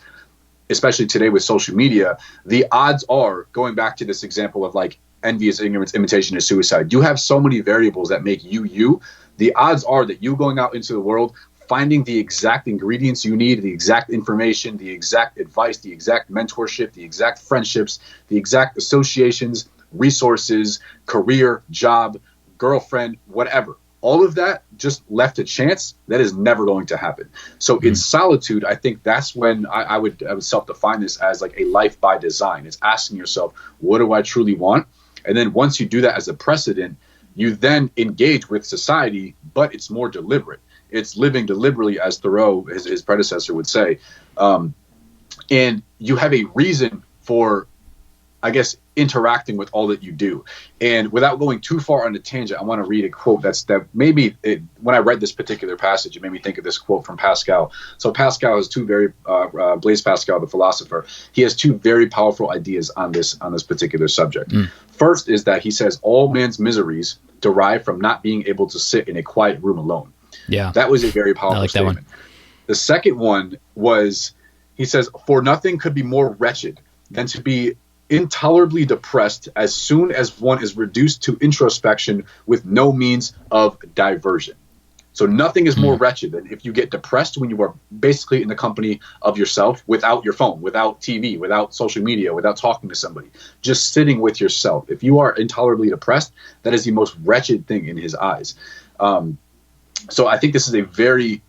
especially today with social media, the odds are, going back to this example of like envy is ignorance, imitation is suicide. You have so many variables that make you. The odds are that you going out into the world, finding the exact ingredients you need, the exact information, the exact advice, the exact mentorship, the exact friendships, the exact associations, resources, career, job, girlfriend, whatever. All of that just left to chance. That is never going to happen. So in solitude, I think that's when I would self-define this as like a life by design. It's asking yourself, what do I truly want? And then once you do that as a precedent, you then engage with society, but it's more deliberate. It's living deliberately, as Thoreau, his predecessor, would say. And you have a reason for, I guess, interacting with all that you do. And without going too far on a tangent, I want to read a quote when I read this particular passage, it made me think of this quote from Pascal. So Pascal has Blaise Pascal, the philosopher, he has two very powerful ideas on this particular subject. First is that he says all man's miseries derive from not being able to sit in a quiet room alone. Yeah, that was a very powerful statement. The second one was, he says, for nothing could be more wretched than to be intolerably depressed as soon as one is reduced to introspection with no means of diversion. So nothing is more wretched than if you get depressed when you are basically in the company of yourself, without your phone, without TV, without social media, without talking to somebody, just sitting with yourself. If you are intolerably depressed, that is the most wretched thing in his eyes. So I think this is a very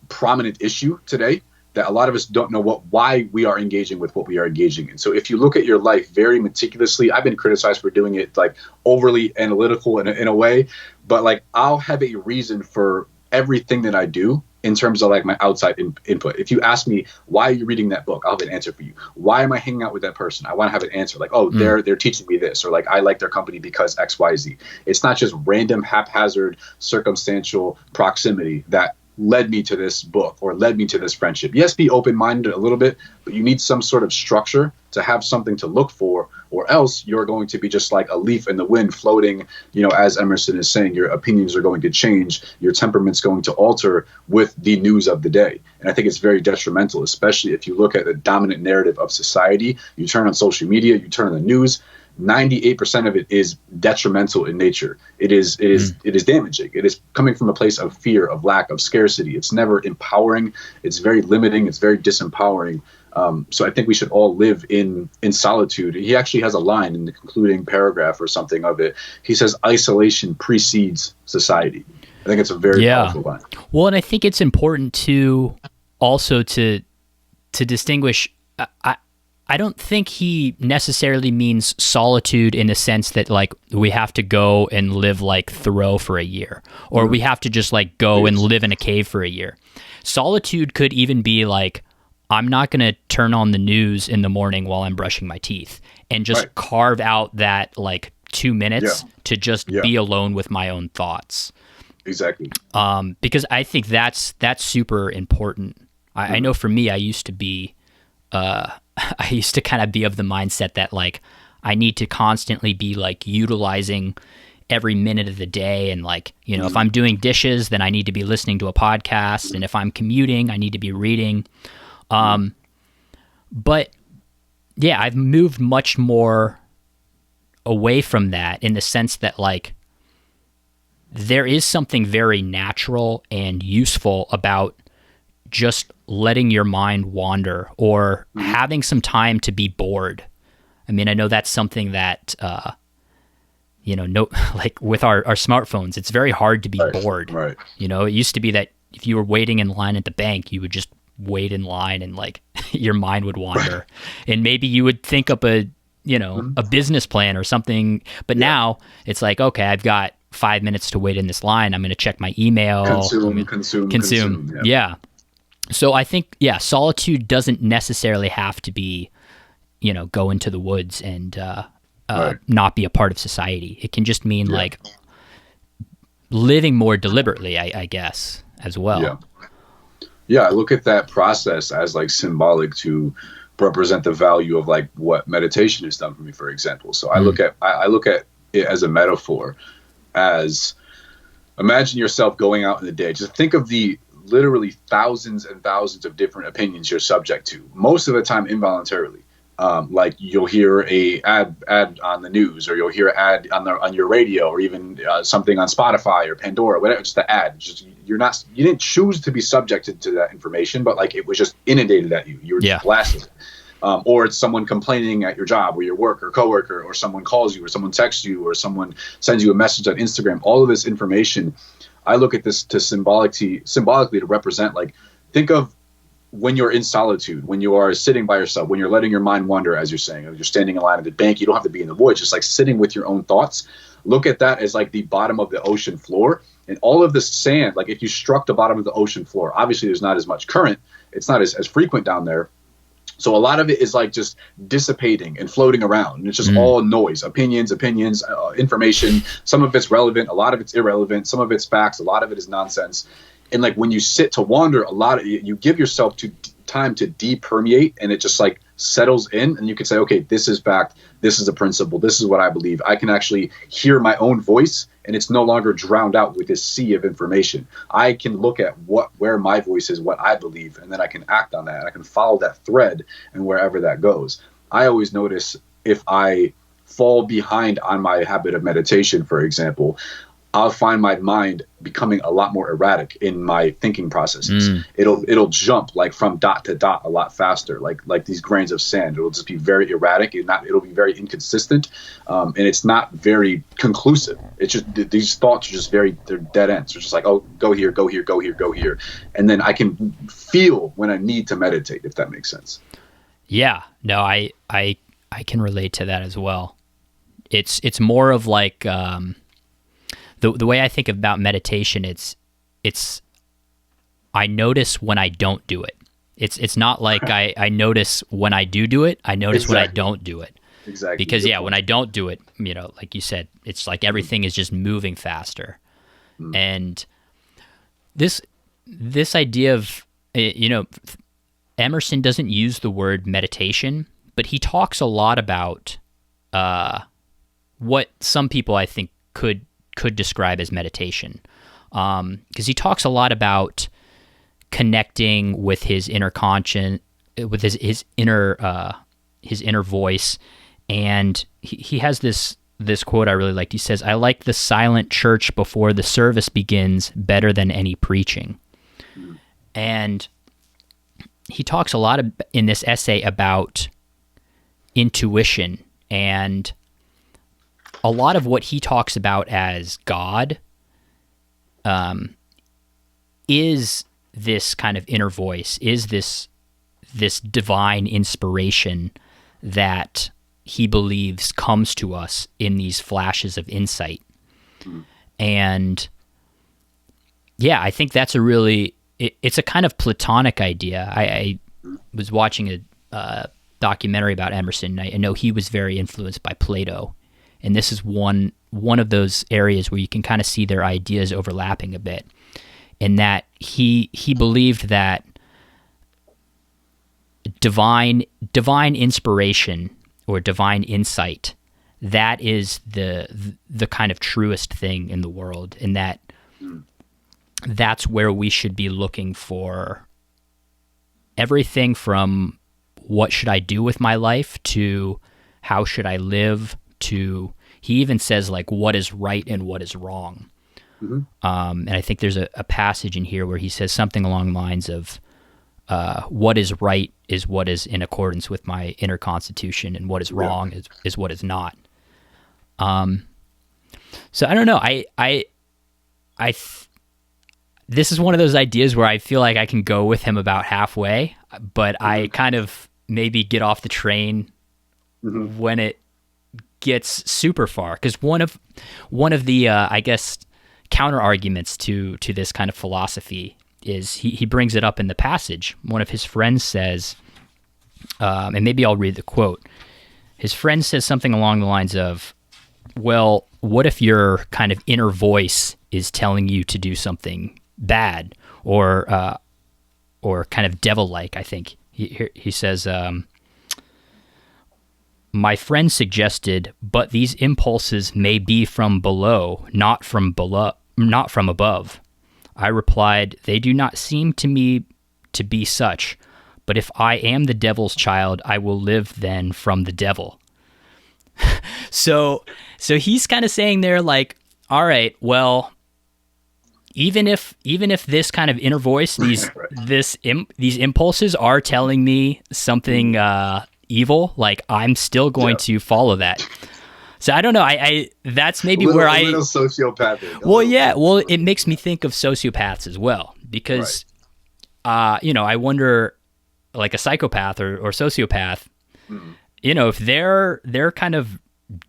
prominent issue today, that a lot of us don't know why we are engaging with what we are engaging in. So if you look at your life very meticulously, I've been criticized for doing it like overly analytical in a way, but like I'll have a reason for everything that I do in terms of like my outside input. If you ask me, why are you reading that book? I'll have an answer for you. Why am I hanging out with that person? I want to have an answer like, oh, they're teaching me this, or like I like their company because X, Y, Z. It's not just random, haphazard, circumstantial proximity that led me to this book or led me to this friendship. Yes, be open-minded a little bit, but you need some sort of structure to have something to look for, or else you're going to be just like a leaf in the wind floating. As Emerson is saying, your opinions are going to change, your temperament's going to alter with the news of the day. And I think it's very detrimental, especially if you look at the dominant narrative of society. You turn on social media, you turn on the news, 98% of it is detrimental in nature. It is damaging. It is coming from a place of fear, of lack, of scarcity. It's never empowering. It's very limiting. It's very disempowering. So I think we should all live in solitude. He actually has a line in the concluding paragraph or something of it. He says, isolation precedes society. I think it's a very powerful line. Well, and I think it's important to also to distinguish. I don't think he necessarily means solitude in the sense that like we have to go and live like Thoreau for a year, or we have to just like go and live in a cave for a year. Solitude could even be like, I'm not going to turn on the news in the morning while I'm brushing my teeth, and just carve out that like 2 minutes to just be alone with my own thoughts. Exactly. Because I think that's super important. I know for me, I used to kind of be of the mindset that like I need to constantly be like utilizing every minute of the day. And like, if I'm doing dishes, then I need to be listening to a podcast. And if I'm commuting, I need to be reading. But yeah, I've moved much more away from that in the sense that like there is something very natural and useful about just letting your mind wander or having some time to be bored. I mean, I know that's something that, like with our smartphones, it's very hard to be bored. Right. It used to be that if you were waiting in line at the bank, you would just wait in line and like your mind would wander and maybe you would think up a business plan or something. But now it's like, okay, I've got 5 minutes to wait in this line. I'm going to check my email. Consume. Yeah. So I think, solitude doesn't necessarily have to be, go into the woods and not be a part of society. It can just mean like living more deliberately, I guess, as well. Yeah. Yeah, I look at that process as like symbolic to represent the value of like what meditation has done for me, for example. So I look at it as a metaphor, as imagine yourself going out in the day. Just think of the literally thousands and thousands of different opinions you're subject to, most of the time involuntarily. Like you'll hear a ad on the news, or you'll hear an ad on your radio, or even something on Spotify or Pandora, whatever. Just the ad. Just you didn't choose to be subjected to that information, but like it was just inundated at you. You were just blasted. Or it's someone complaining at your job or your work or coworker, or someone calls you, or someone texts you, or someone sends you a message on Instagram. All of this information, I look at this to symbolically to represent, like, think of when you're in solitude, when you are sitting by yourself, when you're letting your mind wander, as you're saying, you're standing in line at the bank, you don't have to be in the woods, just like sitting with your own thoughts. Look at that as like the bottom of the ocean floor, and all of the sand, like if you struck the bottom of the ocean floor, obviously there's not as much current. It's not as frequent down there. So a lot of it is like just dissipating and floating around. And it's just all noise, opinions, information. Some of it's relevant. A lot of it's irrelevant. Some of it's facts. A lot of it is nonsense. And like when you sit to wander, a lot of you give yourself time to depermeate, and it just like settles in, and you can say, okay, this is fact. This is a principle. This is what I believe. I can actually hear my own voice, and it's no longer drowned out with this sea of information. I can look at where my voice is, what I believe, and then I can act on that. I can follow that thread, and wherever that goes. I always notice if I fall behind on my habit of meditation, for example, I'll find my mind becoming a lot more erratic in my thinking processes. It'll jump like from dot to dot a lot faster, like these grains of sand. It'll just be very erratic, and it'll be very inconsistent, and it's not very conclusive. It's just these thoughts are just they're dead ends. They're just like, oh, go here, go here, go here, go here, and then I can feel when I need to meditate, if that makes sense. Yeah, no, I can relate to that as well. It's more of like. The way I think about meditation, it's I notice when I don't do it. It's not like I notice when I do it. I notice when I don't do it. Exactly. Because when I don't do it, like you said, it's like everything is just moving faster. And this this idea of, Emerson doesn't use the word meditation, but he talks a lot about what some people I think could describe as meditation, because he talks a lot about connecting with his inner conscience, with his inner voice, and he has this quote I really liked. He says, "I like the silent church before the service begins better than any preaching," and he talks a lot in this essay about intuition, and a lot of what he talks about as God is this kind of inner voice, is this divine inspiration that he believes comes to us in these flashes of insight. And yeah, I think that's it's a kind of Platonic idea. I was watching a documentary about Emerson. I know he was very influenced by Plato, and this is one of those areas where you can kind of see their ideas overlapping a bit, in that he believed that divine inspiration or divine insight, that is the kind of truest thing in the world, and that's where we should be looking for everything from what should I do with my life to how should I live to, he even says, like, what is right and what is wrong. And I think there's a passage in here where he says something along the lines of what is right is what is in accordance with my inner constitution, and what is wrong is what is not. So I don't know. This is one of those ideas where I feel like I can go with him about halfway, but I kind of maybe get off the train when it gets super far. Because one of the I guess counter arguments to this kind of philosophy is he brings it up in the passage. One of his friends says, and maybe I'll read the quote. His friend says something along the lines of, well, what if your kind of inner voice is telling you to do something bad or kind of devil-like? I think he says, my friend suggested, but these impulses may be from below, not from above. I replied, they do not seem to me to be such, but if I am the devil's child, I will live then from the devil. So he's kind of saying there, like, all right, well, even if this kind of inner voice, these impulses are telling me something evil, like, I'm still going to follow that. So I don't know. I that's maybe a little sociopathic. Well, yeah. Well, it makes me think of sociopaths as well, because, I wonder, like, a psychopath or sociopath, if they're kind of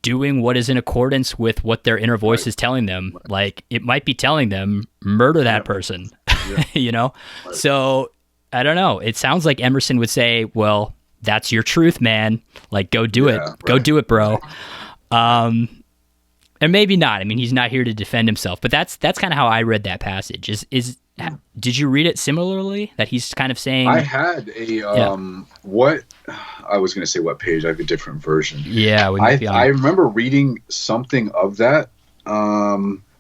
doing what is in accordance with what their inner voice is telling them, like, it might be telling them murder that person, So I don't know. It sounds like Emerson would say, well, that's your truth, man. Like, go do it. Go do it, bro. And maybe not. I mean, he's not here to defend himself, but that's kind of how I read that passage. Did you read it similarly? That he's kind of saying, I had what I was going to say, what page? I have a different version. Yeah. I remember reading something of that.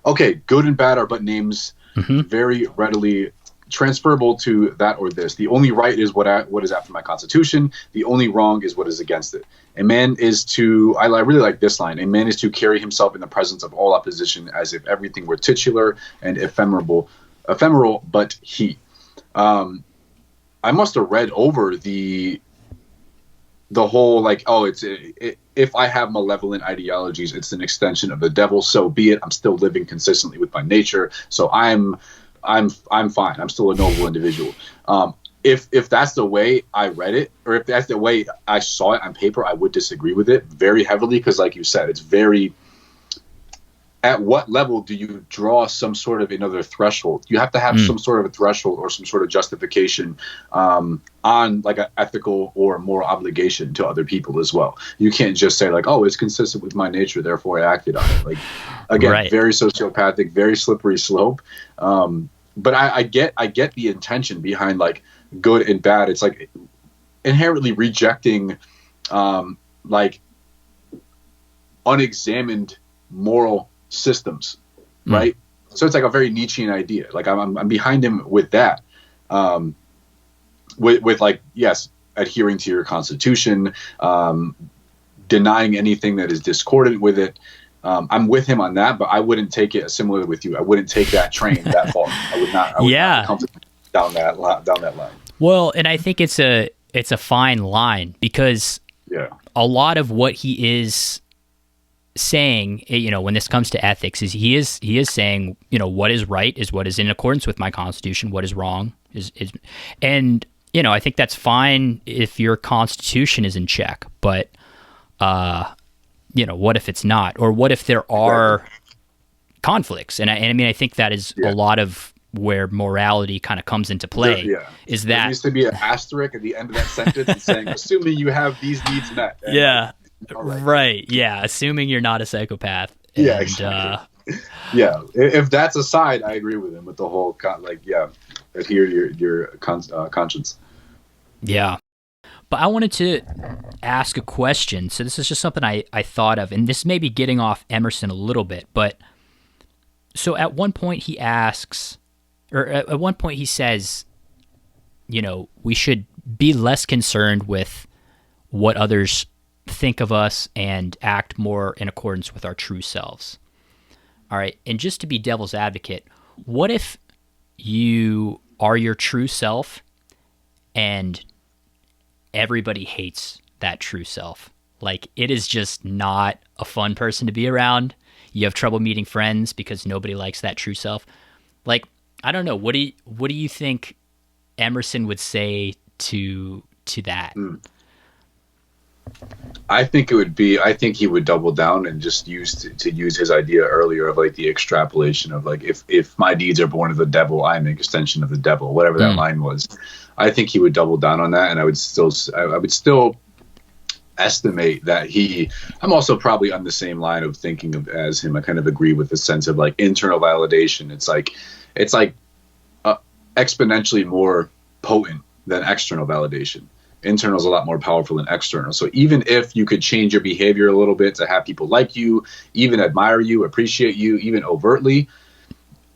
Okay. Good and bad are but names, very readily transferable to that or this. The only right is what is after my constitution. The only wrong is what is against it. A man is to, I really like this line, a man is to carry himself in the presence of all opposition as if everything were titular and ephemeral, but he. I must have read over the whole, like, if I have malevolent ideologies, it's an extension of the devil, so be it. I'm still living consistently with my nature, so I'm fine. I'm still a noble individual. If that's the way I read it, or if that's the way I saw it on paper, I would disagree with it very heavily, because, like you said, it's very. At what level do you draw some sort of another threshold? You have to have some sort of a threshold or some sort of justification on, like, an ethical or moral obligation to other people as well. You can't just say, like, oh, it's consistent with my nature, therefore I acted on it. Like, again, very sociopathic, very slippery slope. but I get the intention behind like good and bad. It's like inherently rejecting like unexamined moral systems, right? So it's like a very Nietzschean idea. Like I'm behind him with that, with like, yes, adhering to your constitution, denying anything that is discordant with it. I'm with him on that, but I wouldn't take it similar with you. I wouldn't take that train that far. I would not come down that line. Well, and I think it's a fine line, because a lot of what he is saying, when this comes to ethics, is he is saying, what is right is what is in accordance with my constitution. What is wrong is, and I think that's fine if your constitution is in check, but what if it's not, or what if there are conflicts? And I mean, I think that is a lot of where morality kind of comes into play. Is that there used to be an asterisk at the end of that sentence saying, assuming you have these needs met. And right. Yeah. Assuming you're not a psychopath. Yeah. Exactly. If that's aside, I agree with him with the whole adhere to your conscience. Yeah. But I wanted to ask a question. So this is just something I thought of, and this may be getting off Emerson a little bit, but so at one point he asks, or at one point he says, we should be less concerned with what others think of us and act more in accordance with our true selves. All right. And just to be devil's advocate, what if you are your true self and everybody hates that true self? Like, it is just not a fun person to be around. You have trouble meeting friends because nobody likes that true self. Like, I don't know. What do you think Emerson would say to that? I think he would double down and just use his idea earlier of like the extrapolation of like, if my deeds are born of the devil, I am an extension of the devil, whatever that line was. I think he would double down on that. And I would still estimate that I'm also probably on the same line of thinking as him. I kind of agree with the sense of like internal validation. It's like exponentially more potent than external validation. Internal is a lot more powerful than external. So even if you could change your behavior a little bit to have people like you, even admire you, appreciate you, even overtly,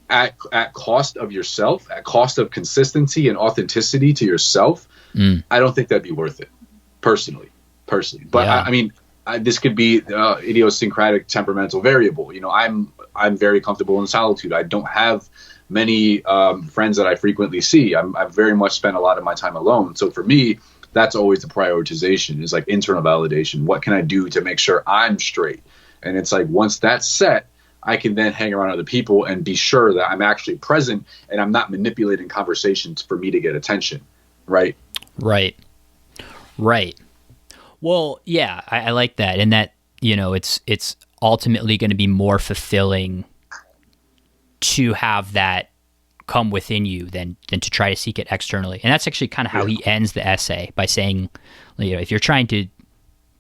at cost of yourself, at cost of consistency and authenticity to yourself, I don't think that'd be worth it, personally. But I mean, this could be idiosyncratic temperamental variable. I'm very comfortable in solitude. I don't have many friends that I frequently see. I very much spend a lot of my time alone. So for me, that's always the prioritization, is like internal validation. What can I do to make sure I'm straight? And it's like, once that's set, I can then hang around other people and be sure that I'm actually present and I'm not manipulating conversations for me to get attention. Right. Well, yeah, I like that. And that, it's ultimately going to be more fulfilling to have that come within you than to try to seek it externally. And that's actually kind of how he ends the essay, by saying, if you're trying to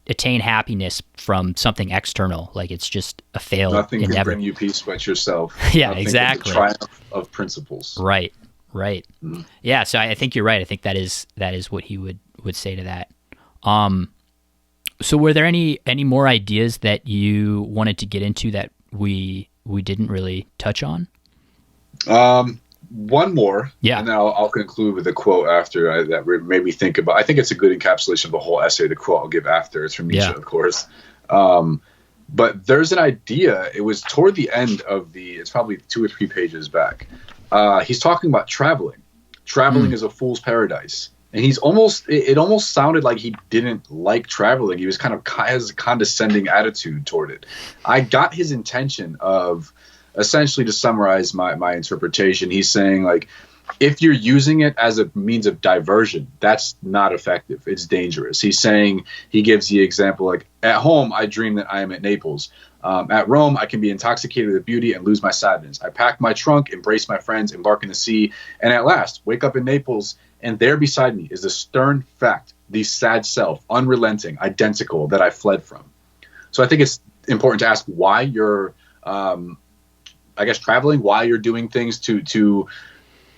attain happiness from something external, like, it's just a failed Nothing endeavor. Can bring you peace but yourself. Yeah, Nothing exactly. The triumph of principles. Right. Yeah, so I think you're right. I think that is what he would say to that. So were there any more ideas that you wanted to get into that we didn't really touch on? One more, and then I'll conclude with a quote after that made me think about. I think it's a good encapsulation of the whole essay. The quote I'll give after, it's from Nietzsche, of course. But there's an idea. It was toward the end of it's probably 2 or 3 pages back. He's talking about traveling. Traveling is a fool's paradise, and it almost sounded like he didn't like traveling. He was has a condescending attitude toward it. I got his intention of, essentially, to summarize my interpretation, he's saying, like, if you're using it as a means of diversion, that's not effective. It's dangerous. He's saying, he gives the example, like, at home, I dream that I am at Naples. At Rome, I can be intoxicated with beauty and lose my sadness. I pack my trunk, embrace my friends, embark in the sea, and at last, wake up in Naples, and there beside me is the stern fact, the sad self, unrelenting, identical, that I fled from. So I think it's important to ask why you're traveling, why you're doing things to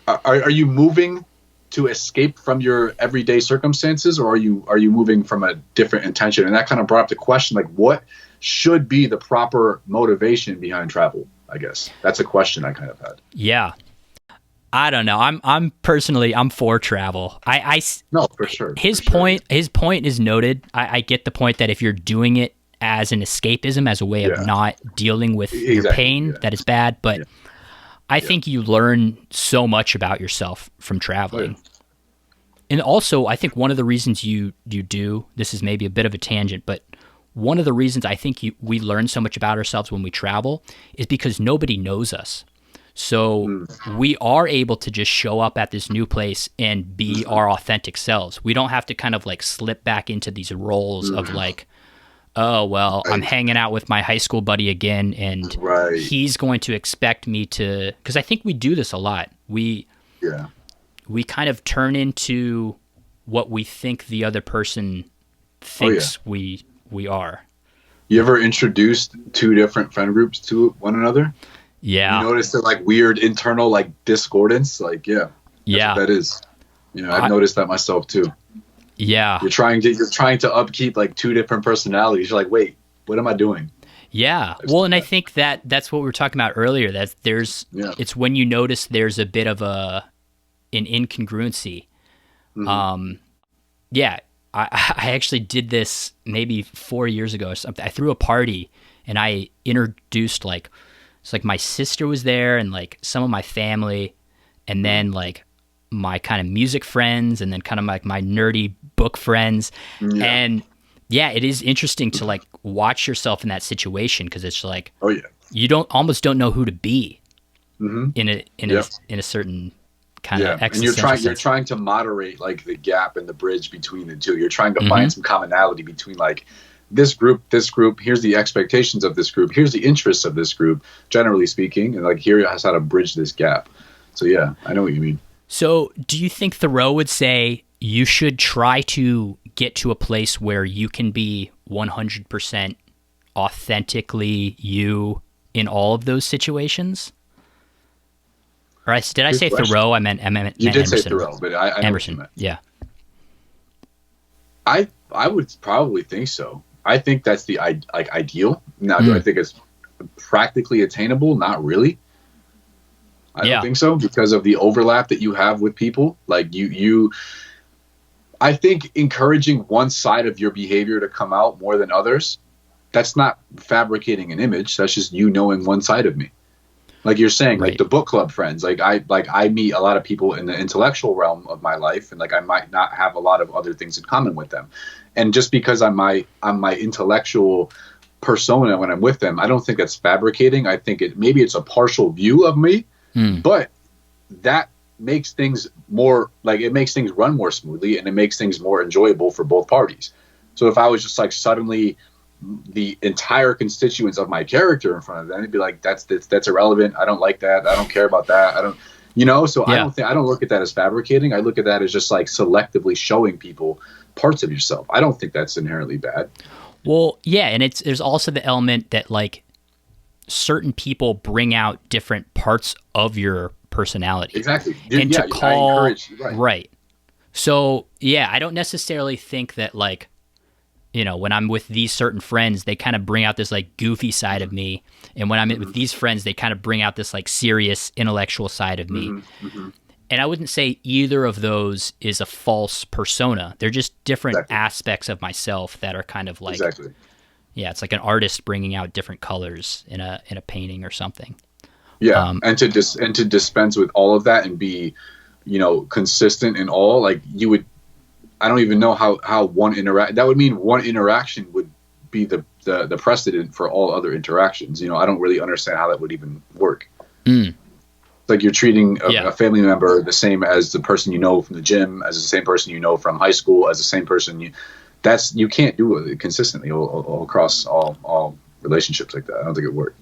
Are you moving to escape from your everyday circumstances, or are you moving from a different intention? And that kind of brought up the question, like, what should be the proper motivation behind travel? I guess that's a question I kind of had. Yeah. I don't know. I'm personally, I'm for travel. No, for sure. His for point, sure. his point is noted. I get the point that if you're doing it as an escapism, as a way of not dealing with your pain, that is bad. But I think you learn so much about yourself from traveling. And also, I think one of the reasons you do, this is maybe a bit of a tangent, but one of the reasons I think we learn so much about ourselves when we travel is because nobody knows us. So we are able to just show up at this new place and be our authentic selves. We don't have to kind of like slip back into these roles of like, oh, well, I'm hanging out with my high school buddy again, and he's going to expect me to, because I think we do this a lot. We kind of turn into what we think the other person thinks we are. You ever introduced two different friend groups to one another? Yeah. You notice the like weird internal like discordance? Like, that's what that is. I've noticed that myself too. Yeah. You're trying to upkeep like two different personalities. You're like, wait, what am I doing? Yeah. Well, and I think that's what we were talking about earlier. That it's when you notice there's a bit of an incongruency. I actually did this maybe 4 years ago or something. I threw a party and I introduced it's like my sister was there and like some of my family, and then like my kind of music friends, and then kind of like my nerdy book friends. And it is interesting to like watch yourself in that situation, because it's like you almost don't know who to be in a certain kind of existential and you're trying to moderate like the gap and the bridge between the two. You're trying to find some commonality between like this group, here's the expectations of this group, here's the interests of this group, generally speaking, and like here has how to bridge this gap. So I know what you mean. So do you think Thoreau would say you should try to get to a place where you can be 100% authentically you in all of those situations? Or did I say Thoreau? I meant you did Emerson. say Thoreau, but I know Emerson. What you meant. I would probably think so. I think that's the ideal. Now, do I think it's practically attainable? Not really. I don't think so, because of the overlap that you have with people. Like I think encouraging one side of your behavior to come out more than others, that's not fabricating an image. That's just you knowing one side of me. Like you're saying, like the book club friends, I meet a lot of people in the intellectual realm of my life, and like I might not have a lot of other things in common with them. And just because I'm my intellectual persona when I'm with them, I don't think that's fabricating. I think maybe it's a partial view of me, but that makes things more like, it makes things run more smoothly, and it makes things more enjoyable for both parties. So if I was just like suddenly the entire constituents of my character in front of them, it'd be like, that's irrelevant. I don't like that. I don't care about that. I don't, so I don't look at that as fabricating. I look at that as just like selectively showing people parts of yourself. I don't think that's inherently bad. Well, yeah. And there's also the element that like certain people bring out different parts of your personality. Exactly. And to call, right. So I don't necessarily think that like, when I'm with these certain friends, they kind of bring out this like goofy side of me. And when I'm with these friends, they kind of bring out this like serious intellectual side of me. And I wouldn't say either of those is a false persona. They're just different aspects of myself that are kind of like, it's like an artist bringing out different colors in a painting or something. Yeah. And to dispense with all of that and be, consistent in all, like you would, I don't even know how that would mean one interaction would be the precedent for all other interactions. I don't really understand how that would even work. Like you're treating a family member the same as the person you know from the gym, as the same person you know from high school, as the same person you can't do it consistently all across all relationships like that. I don't think it would work.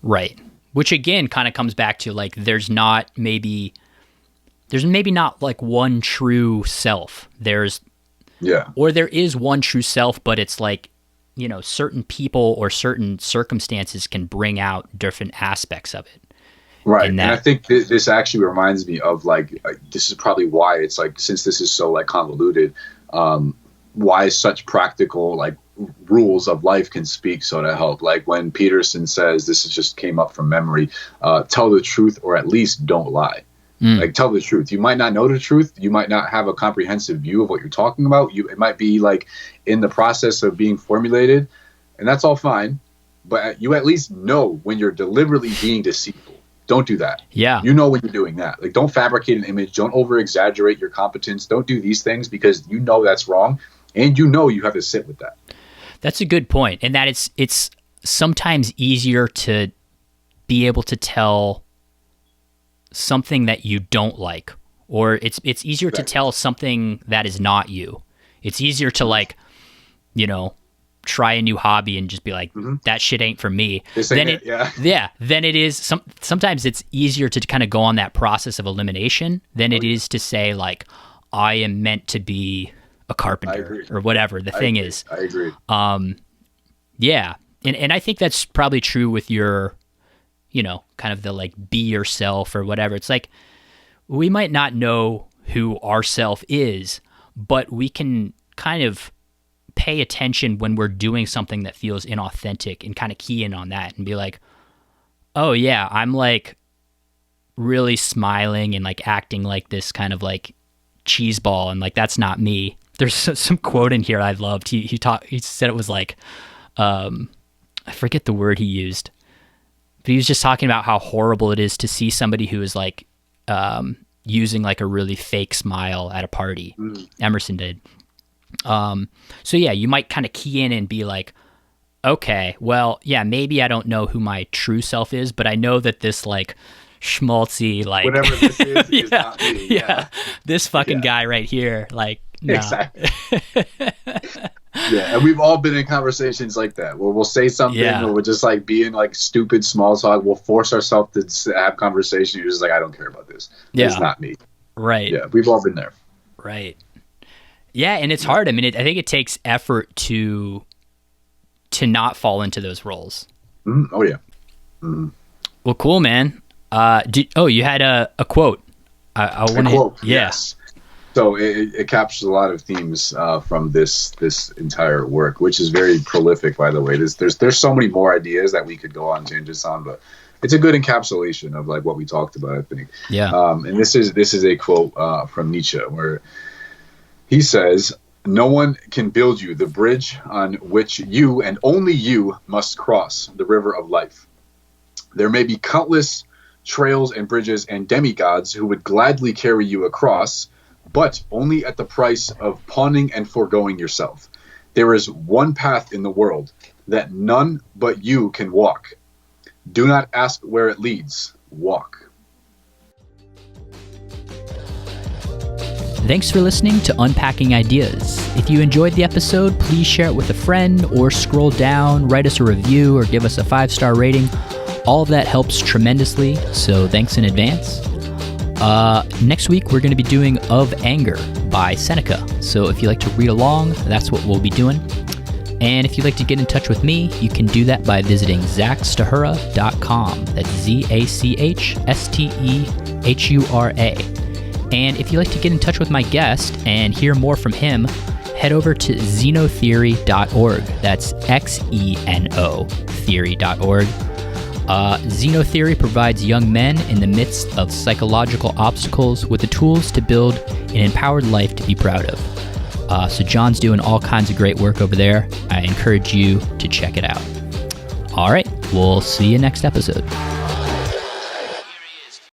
Right. Which again kind of comes back to like there's maybe not like one true self. Or there is one true self, but it's like, certain people or certain circumstances can bring out different aspects of it. Right. in And I that. think this actually reminds me of like, this is probably why it's like, since this is so like convoluted, why such practical like rules of life can speak so to help. Like when Peterson says, this is just came up from memory, tell the truth or at least don't lie. Like tell the truth. You might not know the truth. You might not have a comprehensive view of what you're talking about. It might be like in the process of being formulated, and that's all fine. But you at least know when you're deliberately being deceitful. Don't do that. Yeah. You know when you're doing that. Like, don't fabricate an image. Don't over exaggerate your competence. Don't do these things because you know that's wrong, and you know you have to sit with that. That's a good point. And that it's sometimes easier to be able to tell something that you don't like, or it's easier to tell something that is not you. It's easier to like, try a new hobby and just be like, that shit ain't for me. Then it is sometimes it's easier to kind of go on that process of elimination than it is to say like, I am meant to be a carpenter or whatever the thing is. I agree. Yeah. And I think that's probably true with your, kind of the like be yourself or whatever. It's like, we might not know who our self is, but we can kind of pay attention when we're doing something that feels inauthentic and kind of key in on that and be like, oh yeah, I'm like really smiling and like acting like this kind of like cheese ball, and like that's not me. There's some quote in here I loved. He said it was like, I forget the word he used, but he was just talking about how horrible it is to see somebody who is like using like a really fake smile at a party. Emerson did. So yeah, you might kind of key in and be like, okay, well, yeah, maybe I don't know who my true self is, but I know that this like schmaltzy, like whatever this is not me. Yeah. This fucking guy right here, like, no. Exactly. Yeah, and we've all been in conversations like that where we'll say something or we're just like being like stupid small talk. We'll force ourselves to have conversation. You're just like, I don't care about this. Yeah. It's not me. Right. Yeah, we've all been there. Right. Yeah, and it's hard. I mean, I think it takes effort to not fall into those roles. Oh yeah. Well, cool, man. You had a quote. I want to. Quote. Yes. So it captures a lot of themes from this entire work, which is very prolific, by the way. There's so many more ideas that we could go on tangents on, but it's a good encapsulation of like what we talked about, I think. Yeah. And this is a quote from Nietzsche where he says, "No one can build you the bridge on which you and only you must cross the river of life. There may be countless trails and bridges and demigods who would gladly carry you across, but only at the price of pawning and foregoing yourself. There is one path in the world that none but you can walk. Do not ask where it leads. Walk." Thanks for listening to Unpacking Ideas. If you enjoyed the episode, please share it with a friend or scroll down, write us a review, or give us a 5-star rating. All of that helps tremendously, so thanks in advance. Next week, we're going to be doing Of Anger by Seneca. So if you like to read along, that's what we'll be doing. And if you'd like to get in touch with me, you can do that by visiting zachstehura.com. That's ZACHSTEHURA. And if you'd like to get in touch with my guest and hear more from him, head over to xenotheory.org. That's XENO theory.org. Xenotheory provides young men in the midst of psychological obstacles with the tools to build an empowered life to be proud of. So Jon's doing all kinds of great work over there. I encourage you to check it out. All right, we'll see you next episode.